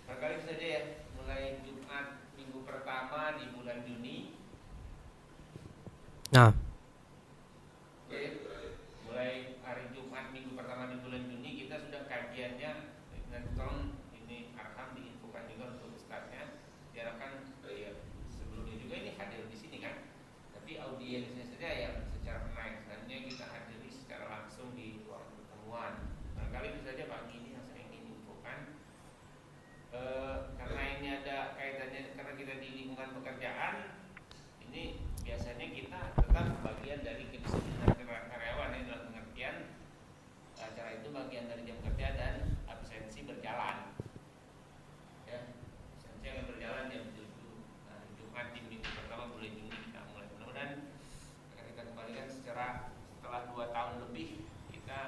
Barangkali itu saja ya, mulai Jumat minggu pertama di bulan Juni.
Nah,
Oke. Mulai hari Jumat minggu pertama di bulan Juni kita sudah kajiannya, dan tolong ini Arham diinfokan juga untuk ustaznya. Diharapkan sebelumnya juga ini hadir di sini kan. Tapi audiensnya saja yang secara online, selanjutnya kita hadiri secara langsung di ruang pertemuan. Barangkali itu saja pagi ini yang saya ingin infokan. Karena ini ada kaitannya, karena kita di lingkungan pekerjaan, ini biasanya kita tetap bagian dari kedisiplinan karyawan ya, dalam pengertian acara itu bagian dari jam kerja dan absensi berjalan. Ya, absensi akan berjalan jam 7 Jumat di minggu pertama bulan Juni kita mulai. Mudah-mudahan akan kita kembalikan setelah 2 tahun lebih kita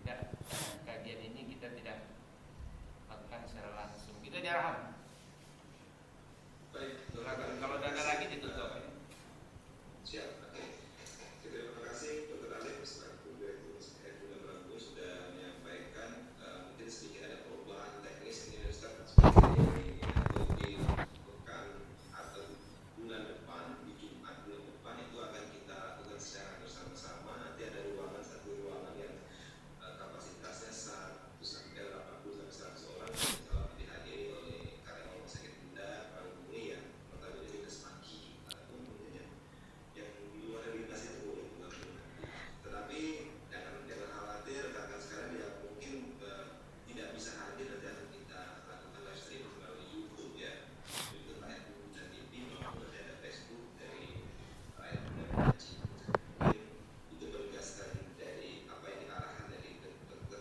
tidak kajian ini kita tidak lakukan secara langsung. Itu jarang.
Baik,
Kalau ada lagi ditutup.
siap. Oke. Terima kasih Dr. Alif selaku Direktur Juga Bangku sudah menyampaikan mungkin sedikit ada perubahan teknis ini Ustaz sebagai untuk di pekan atau bulan depan di Jumat bulan depan itu akan kita lakukan secara bersama-sama. Nanti ada satu ruangan yang kapasitasnya 100 sampai 80 sampai 100 orang kalau dihadiri oleh karyawan rumah sakit Bunda Bangkuni ya, notabene di Desmaki ataupun kemudian yang di luar lintas itu boleh juga. Tetapi jangan khawatir karena sekarang ya mungkin tidak bisa hadir, nanti akan kita lakukan live stream melalui YouTube ya, YouTube Rakyat Muda TV maupun ada Facebook dari Rakyat Muda Haji. Itu berdasarkan dari apa yang diarahkan dari Dr.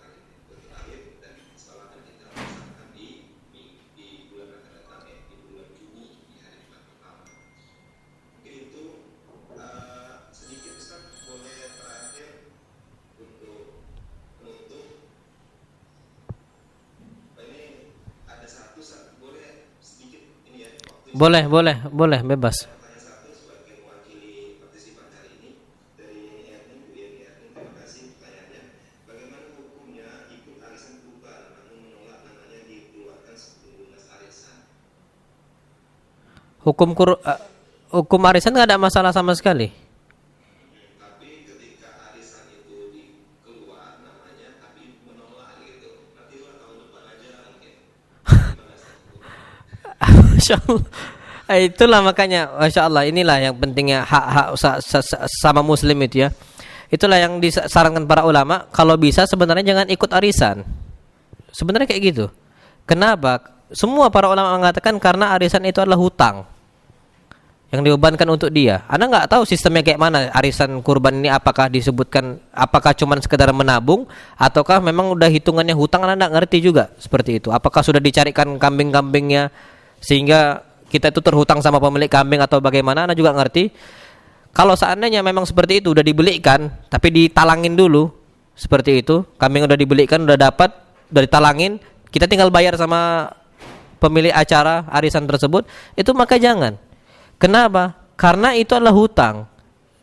Alif dan setelah akan kita laksanakan di bulan akan datang ya, di bulan Juni di hari Jumat pertama. Mungkin itu sedikit Ustaz boleh terakhir untuk penutup. Ini ada satu Ustaz, boleh sedikit ini ya waktu
boleh, bebas.
pertanyaan satu sebagai mewakili partisipan hari ini dari Erni, Bu Yeni Erni, terima kasih pertanyaannya. Bagaimana hukumnya ikut arisan kurban namun menolak namanya dikeluarkan sebelum lunas arisan?
Hukum arisan nggak ada masalah sama sekali.
Tapi ketika arisan itu dikeluar namanya tapi menolak gitu, nanti lah tahun depan aja mungkin. Gimana Ustaz?
Masya Allah. Itulah makanya, Masya Allah, inilah yang pentingnya hak-hak sama muslim itu ya. Itulah yang disarankan para ulama, kalau bisa sebenarnya jangan ikut arisan. Sebenarnya kayak gitu. Kenapa? Semua para ulama mengatakan karena arisan itu adalah hutang yang dibebankan untuk dia. Anda nggak tahu sistemnya kayak mana arisan kurban ini, apakah disebutkan, apakah cuman sekedar menabung ataukah memang udah hitungannya hutang, Anda nggak ngerti juga seperti itu. Apakah sudah dicarikan kambing-kambingnya sehingga kita itu terhutang sama pemilik kambing atau bagaimana, Anda juga ngerti. Kalau seandainya memang seperti itu, udah dibelikan tapi ditalangin dulu seperti itu, kambing udah dibelikan, udah dapat, udah ditalangin, kita tinggal bayar sama pemilik acara arisan tersebut, itu maka jangan. Kenapa? Karena itu adalah hutang.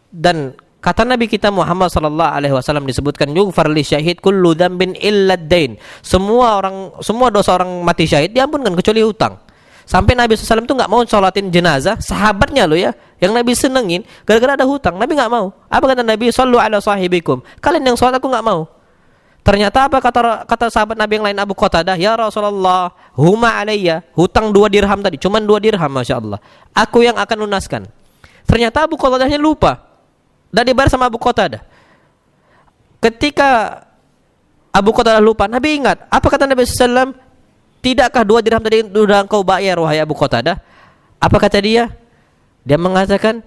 Dan kata Nabi kita Muhammad sallallahu alaihi wasallam disebutkan, yughfar li syahid kullu dzambin illa ad-dain. Semua dosa orang mati syahid diampunkan kecuali hutang. Sampai Nabi SAW itu nggak mau sholatin jenazah sahabatnya loh ya, yang Nabi senengin gara-gara ada hutang. Nabi nggak mau. Apa kata Nabi? Shallu ala sahibikum. Kalian yang sholat, aku nggak mau. Ternyata apa kata sahabat Nabi yang lain, Abu Qatadah, ya Rasulullah, huma alayya, hutang 2 dirham tadi, cuman 2 dirham, masya Allah. Aku yang akan lunaskan. Ternyata Abu Qatadahnya lupa dan dibayar sama Abu Qatadah. Ketika Abu Qatadah lupa, Nabi ingat. Apa kata Nabi SAW? Tidakkah 2 dirham tadi sudah engkau bayar, wahai Abu Qatadah? Apa kata dia? Dia mengatakan,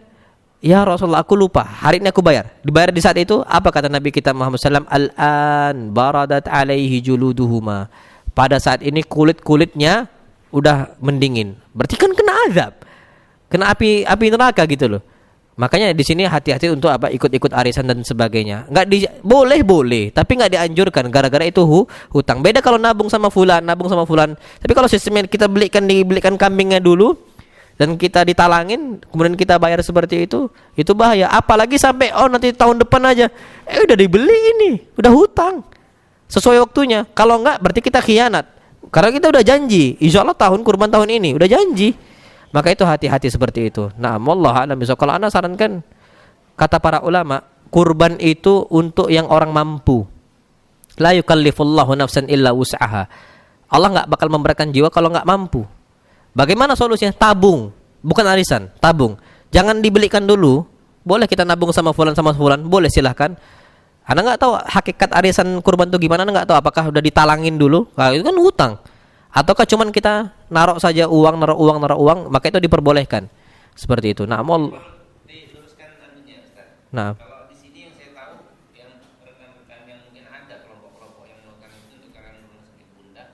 ya Rasulullah, aku lupa. Hari ini aku bayar. Dibayar di saat itu. Apa kata Nabi kita Muhammad SAW? Al-an baradat alaihi juluduhuma. Pada saat ini kulit-kulitnya udah mendingin. Berarti kan kena azab. Kena api neraka gitu loh. Makanya di sini hati-hati untuk ikut-ikut arisan dan sebagainya. Boleh, tapi nggak dianjurkan gara-gara itu hutang. Beda kalau nabung sama fulan. Tapi kalau sistemnya kita dibelikan kambingnya dulu dan kita ditalangin, kemudian kita bayar seperti itu bahaya. Apalagi sampai nanti tahun depan aja, udah dibeli ini, udah hutang sesuai waktunya. Kalau nggak berarti kita khianat. Karena kita udah janji, insya Allah kurban tahun ini udah janji. Maka itu hati-hati seperti itu. Nah, wallahu a'lam bishawab. Kalau ana sarankan, kata para ulama, kurban itu untuk yang orang mampu. La yukallifullahu nafsan illa wus'aha. Allah nggak bakal memberatkan jiwa kalau nggak mampu. Bagaimana solusinya? Tabung, bukan arisan, tabung. Jangan dibelikan dulu. Boleh kita nabung sama fulan, boleh silahkan. Anda nggak tahu hakikat arisan kurban itu gimana, Anda nggak tahu apakah udah ditalangin dulu. Nah, itu kan hutang. Ataukah cuman kita naruh saja uang, maka itu diperbolehkan. Seperti itu. Nah,
diluruskan anunya, Ustaz.
Nah.
Kalau di sini yang saya tahu, yang rekan-rekan yang mungkin ada kelompok-kelompok yang melakukan itu untuk karena rumah sakit bunda,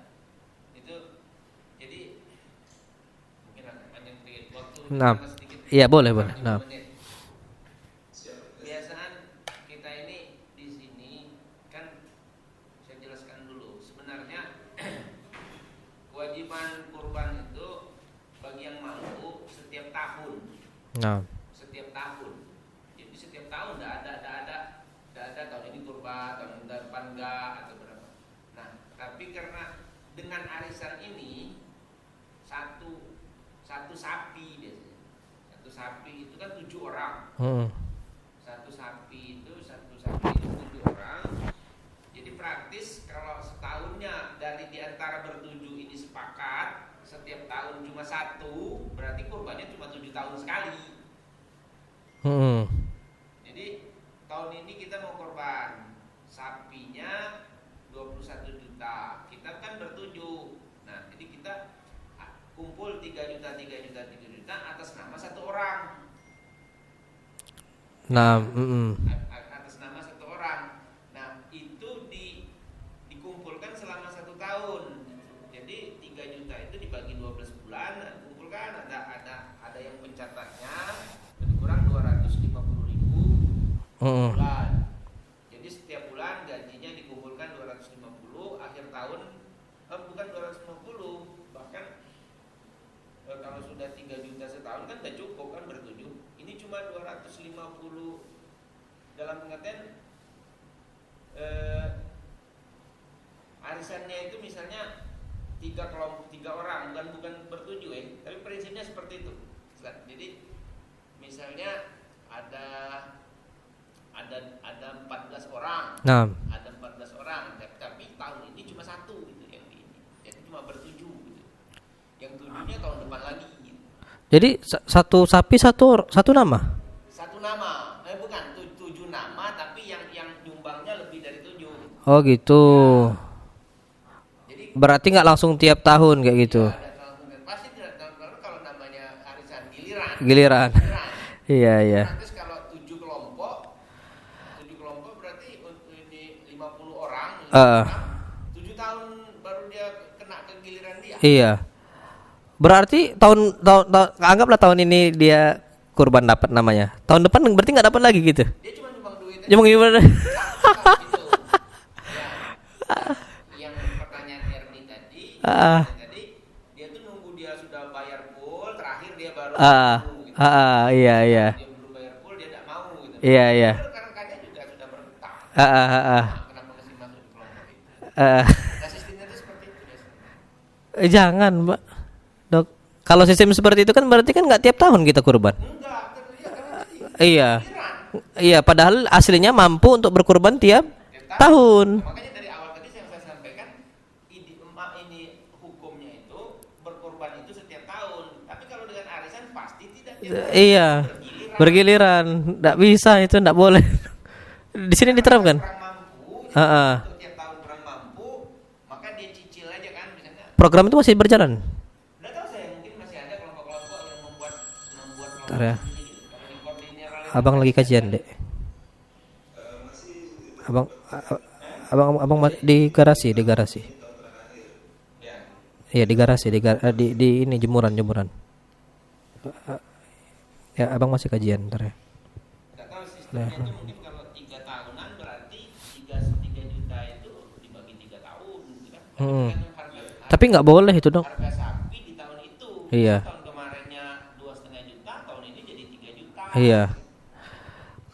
itu jadi mungkin agak panjang sedikit waktu.
Nah. Iya, boleh. Nah.
Kebiasaan kita ini di sini kan saya jelaskan dulu. Sebenarnya kewajiban kurban itu bagi yang mampu setiap tahun.
Nah.
Setiap tahun. Jadi setiap tahun tidak ada tahun ini kurban, tahun depan enggak atau berapa. Nah, tapi karena dengan arisan ini satu sapi biasanya. Satu sapi itu kan 7 orang. Satu sapi itu 7 orang. Jadi praktis kalau setahunnya dari diantara bertujuh ini sepakat setiap tahun cuma 1, berarti kurbannya cuma 7 tahun sekali. Jadi tahun ini kita mau kurban, sapinya 21 juta, kita kan bertujuh. Nah, jadi kita kumpul 3 juta atas nama 1 orang.
Nah,
Atas nama 1 orang. Nah, itu dikumpulkan selama 1 tahun. Jadi 3 juta itu dibagi 12 bulan, dan kumpulkan ada yang pencatatnya lebih kurang 250.000 bulan. Jadi setiap bulan gajinya dikumpulkan 250, akhir tahun bukan 250, bahkan kalau sudah 3 juta setahun kan udah cukup kan bertujuh. Ini cuma 250 dalam pengertian arisannya itu misalnya 3 orang, bukan bertujuh ya, tapi prinsipnya seperti itu. Jadi misalnya ada 14 orang.
nah.
Ada 14 orang, tapi tahun ini cuma 1 gitu yang ini. Jadi cuma bertujuh gitu. Yang 7-nya tahun depan lagi gitu.
Jadi satu sapi satu nama.
Satu nama. Bukan 7 nama, tapi yang nyumbangnya lebih dari 7.
Oh gitu.
Jadi
Berarti nggak langsung tiap tahun kayak gitu.
pasti tidak tahu kalau namanya arisan giliran.
Giliran. Iya.
Terus kalau 7 kelompok berarti untuk ini 50 orang. 7 tahun baru dia kena ke giliran dia.
Iya. Berarti anggaplah tahun ini dia kurban dapat namanya. Tahun depan berarti nggak dapat lagi gitu.
Dia cuma nyumbang duit aja.
Cuma gimana?
Gitu. Ya. Yang pertanyaan Erni tadi, dia tuh
Iya iya.
Dia belum bayar full, dia tidak mau gitu.
Iya iya.
Rekan-rekannya juga sudah berhutang. Kenapa mesti masuk di kelompok itu? Nah, sistemnya itu seperti itu biasanya.
Jangan, Mbak. Dok, kalau sistem seperti itu kan berarti kan nggak tiap tahun kita kurban.
Enggak, karena
Iya. Iya, padahal aslinya mampu untuk berkurban tiap tahun.
makanya dari awal tadi yang saya sampaikan ini hukumnya itu berkorban itu setiap tahun. Tapi kalau dengan arisan pasti tidak tiap tahun.
Iya. Bergiliran. Nggak bisa, itu nggak boleh. Di sini diterapkan.
Kurang mampu,
Heeh.
untuk tiap tahun kurang mampu, maka dia cicil aja kan misalnya.
Program itu masih berjalan.
Nggak tahu saya, mungkin masih ada kelompok-kelompok yang membuat
Bentar ya.
kelompok gitu. Kalau di koordinir oleh
Abang lagi kajian, Dek. Abang di garasi.
ya,
Iya, di garasi, di ini jemuran. Ya, abang masih kajian, ntar ya.
nggak tahu sistemnya itu mungkin kalau 3 tahunan berarti 3 juta itu dibagi 3 tahun gitu kan. Kan
Tapi nggak boleh itu, Dok.
harga sapi di tahun itu.
Iya.
Tahun kemarinnya 2,5 juta, tahun ini jadi 3 juta.
Iya.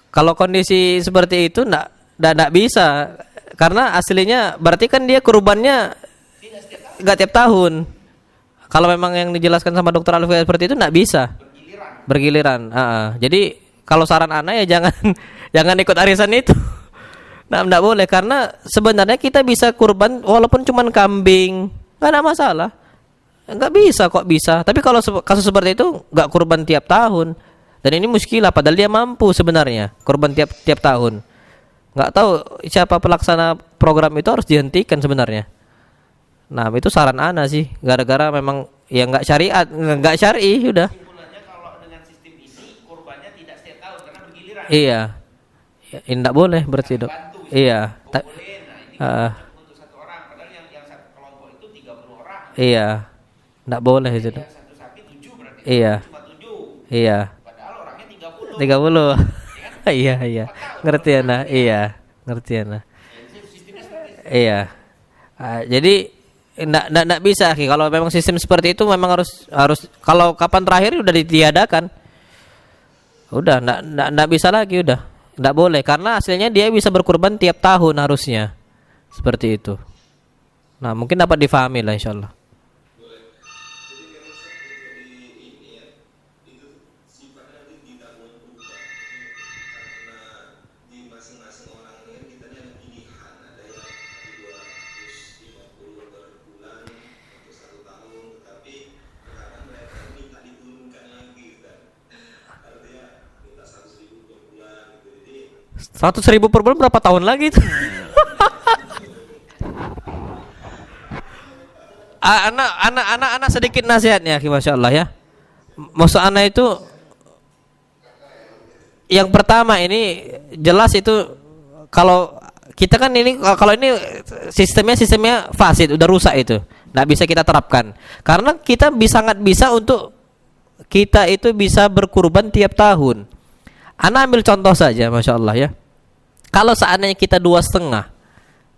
Kalau kondisi seperti itu nggak bisa, karena aslinya berarti kan dia kurbannya nggak tiap tahun. Kalau memang yang dijelaskan sama dokter Alfian seperti itu nggak bisa. Bergiliran. Jadi kalau saran Ana ya jangan jangan ikut arisan itu. Nah, nggak boleh karena sebenarnya kita bisa kurban walaupun cuman kambing, nggak ada masalah. Nggak bisa kok bisa. Tapi kalau kasus seperti itu nggak kurban tiap tahun. Dan ini muskilah padahal dia mampu sebenarnya kurban tiap tahun. Nggak tahu siapa pelaksana program itu harus dihentikan sebenarnya. Nah, itu saran Ana sih. Gara-gara memang ya nggak syariat, nggak syar'i udah.
Kesimpulannya kalau dengan sistem ini kurbannya tidak setiap tahun karena bergiliran.
Iya. Ya, enggak boleh berarti, Dok. Iya.
Kumpulin, nah ini cukup untuk 1 orang, padahal yang satu kelompok itu 30 orang.
Iya. Enggak boleh itu, Dok.
Yang satu sapi 7 berarti.
Iya.
Cuma 7.
Iya.
Padahal orangnya 30.
30. Iya, iya. Ngerti Ana? Iya. Ngerti Ana?
Sistemnya seperti itu.
Iya. Jadi enggak bisa Ki. Kalau memang sistem seperti itu memang harus kalau kapan terakhir udah ditiadakan. Udah enggak bisa lagi udah. Enggak boleh karena hasilnya dia bisa berkurban tiap tahun harusnya. Seperti itu. Nah, mungkin dapat difahami lah insyaallah. Rp100.000 per bulan berapa tahun lagi itu? Anak sedikit nasihatnya, masya Allah ya. Maksud anak itu yang pertama ini jelas itu kalau kita kan ini kalau ini sistemnya fasid, udah rusak itu, nggak bisa kita terapkan. Karena kita sangat bisa untuk kita itu bisa berkurban tiap tahun. Ana ambil contoh saja, masya Allah ya. Kalau seandainya kita 2,5,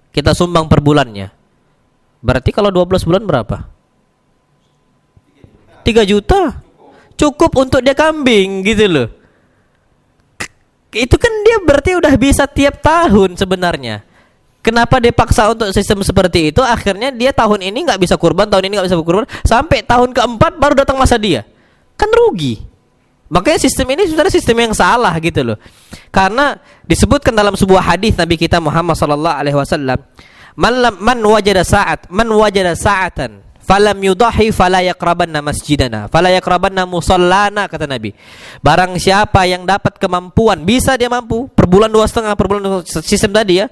kita sumbang per bulannya, berarti kalau 12 bulan berapa? 3 juta. Cukup untuk dia kambing gitu loh. Itu kan dia berarti udah bisa tiap tahun sebenarnya. Kenapa dia paksa untuk sistem seperti itu? Akhirnya dia tahun ini nggak bisa kurban, tahun ini nggak bisa kurban, sampai tahun keempat baru datang masa dia. Kan rugi. Makanya sistem ini sebenarnya sistem yang salah gitu loh. Karena disebutkan dalam sebuah hadis Nabi kita Muhammad sallallahu alaihi wasallam, man wajada sa'atan falam yudahi fala yaqrabanna masjidana fala yaqrabanna musallana, kata Nabi. Barang siapa yang dapat kemampuan, bisa dia mampu per bulan 2,5 per bulan sistem tadi ya,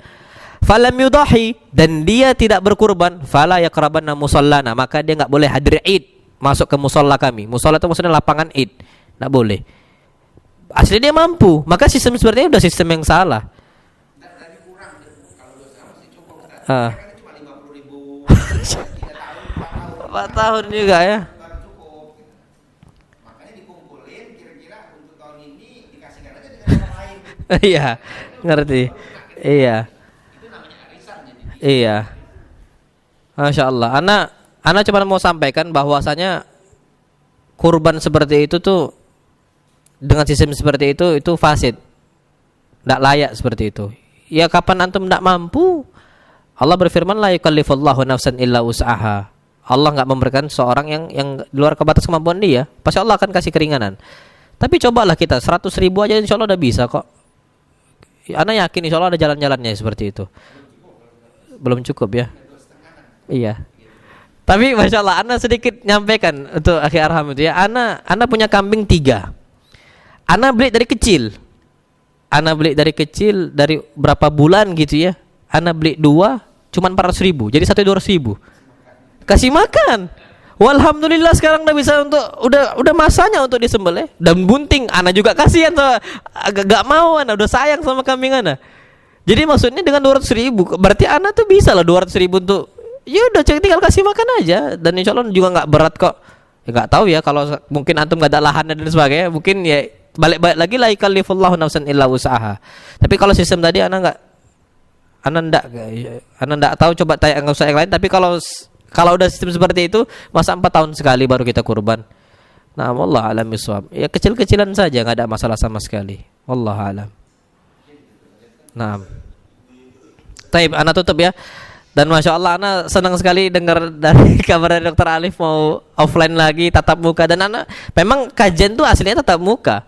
falam yudahi, dan dia tidak berkurban, fala yaqrabanna musallana, maka dia enggak boleh hadir Id, masuk ke musalla kami. Musalla itu maksudnya lapangan Id. Nggak boleh. Asli dia mampu, maka sistem seperti ini udah sistem yang salah.
Tadi kurang kalau 2,5 masih cukup. Kan cuma 50.000
4 tahun juga ya.
baru cukup. Makanya dikumpulin kira-kira untuk tahun ini dikasihkan aja dengan orang lain.
Iya, ngerti. Iya.
Itu namanya arisan jadi.
Iya. Masya Allah. Ana cuma mau sampaikan bahwasanya kurban seperti itu tuh dengan sistem seperti itu fasid. Tidak layak seperti itu. Ya kapan antum tidak mampu, Allah berfirman la yukallifullahu nafsan illa wus'aha. Allah enggak memberikan seorang yang di luar batas kemampuan dia. Pasti Allah akan kasih keringanan. Tapi cobalah kita 100 ribu aja insya Allah udah bisa kok. Ana yakin insya Allah ada jalan-jalannya seperti itu. Belum cukup ya. Iya. Tapi masya Allah, Ana sedikit nyampaikan untuk akhi Arham itu ya. Ana punya kambing 3. Ana beli dari kecil. Dari berapa bulan gitu ya. Ana beli 2, cuman 400 ribu. Jadi 200 ribu. Kasih makan. Walhamdulillah sekarang udah bisa udah masanya untuk disembelih dan bunting. Ana juga kasihan tuh, agak mau Ana udah sayang sama kambing Ana. Jadi maksudnya dengan 200 ribu berarti Ana tuh bisa lah 200 ribu untuk ya udah tinggal kasih makan aja dan insya Allah juga nggak berat kok. Ya nggak tahu ya kalau mungkin antum nggak ada lahannya dan sebagainya mungkin ya balik lagi la yukallifullahu nafsan illa wus'aha. Tapi kalau sistem tadi Ana nggak tahu, coba tanya nggak usah yang lain. Tapi kalau udah sistem seperti itu, masa 4 tahun sekali baru kita kurban. Nah, wallahu a'lam bishawab. Ya kecil-kecilan saja, nggak ada masalah sama sekali. Wallahu a'lam. Nah, taib, Ana tutup ya. Dan masya Allah, Ana senang sekali dengar dari kabar dari Dr. Alif mau offline lagi, tatap muka. Dan Ana memang kajian itu aslinya tatap muka.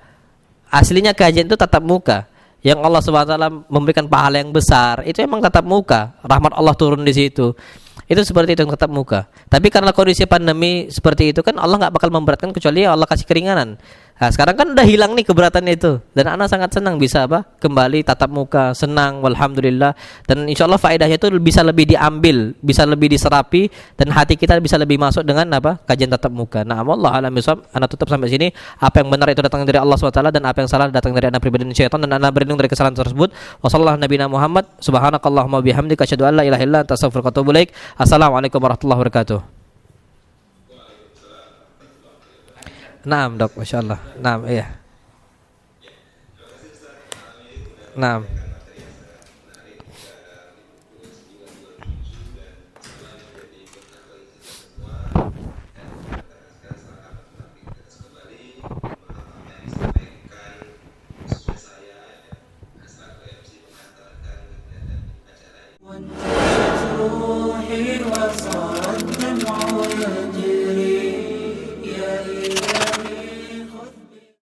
Aslinya kajian itu tatap muka. Yang Allah Subhanahu wa taala memberikan pahala yang besar, itu emang tatap muka. Rahmat Allah turun di situ. Itu seperti itu yang tatap muka. Tapi karena kondisi pandemi seperti itu kan Allah nggak bakal memberatkan kecuali Allah kasih keringanan. Nah, sekarang kan udah hilang nih keberatannya itu. Dan Ana sangat senang bisa kembali tatap muka, senang, walhamdulillah. Dan insya Allah faedahnya itu bisa lebih diambil, bisa lebih diserapi dan hati kita bisa lebih masuk dengan kajian tatap muka. Nah, wallahu a'lam bishawab. Ana tutup sampai sini. Apa yang benar itu datang dari Allah SWT dan apa yang salah datang dari Ana pribadi dan syaitan, dan Ana berlindung dari kesalahan tersebut. Wassallallahu nabiyana Muhammad subhanakallahumma bihamdika asyhadu an la ilaha illa anta astaghfiruka wa atubu ilaik. Assalamualaikum warahmatullahi wabarakatuh. Naam dok, masya Allah. Naam, iya. Naam.
وانتشت روحي وصار الدمع يجري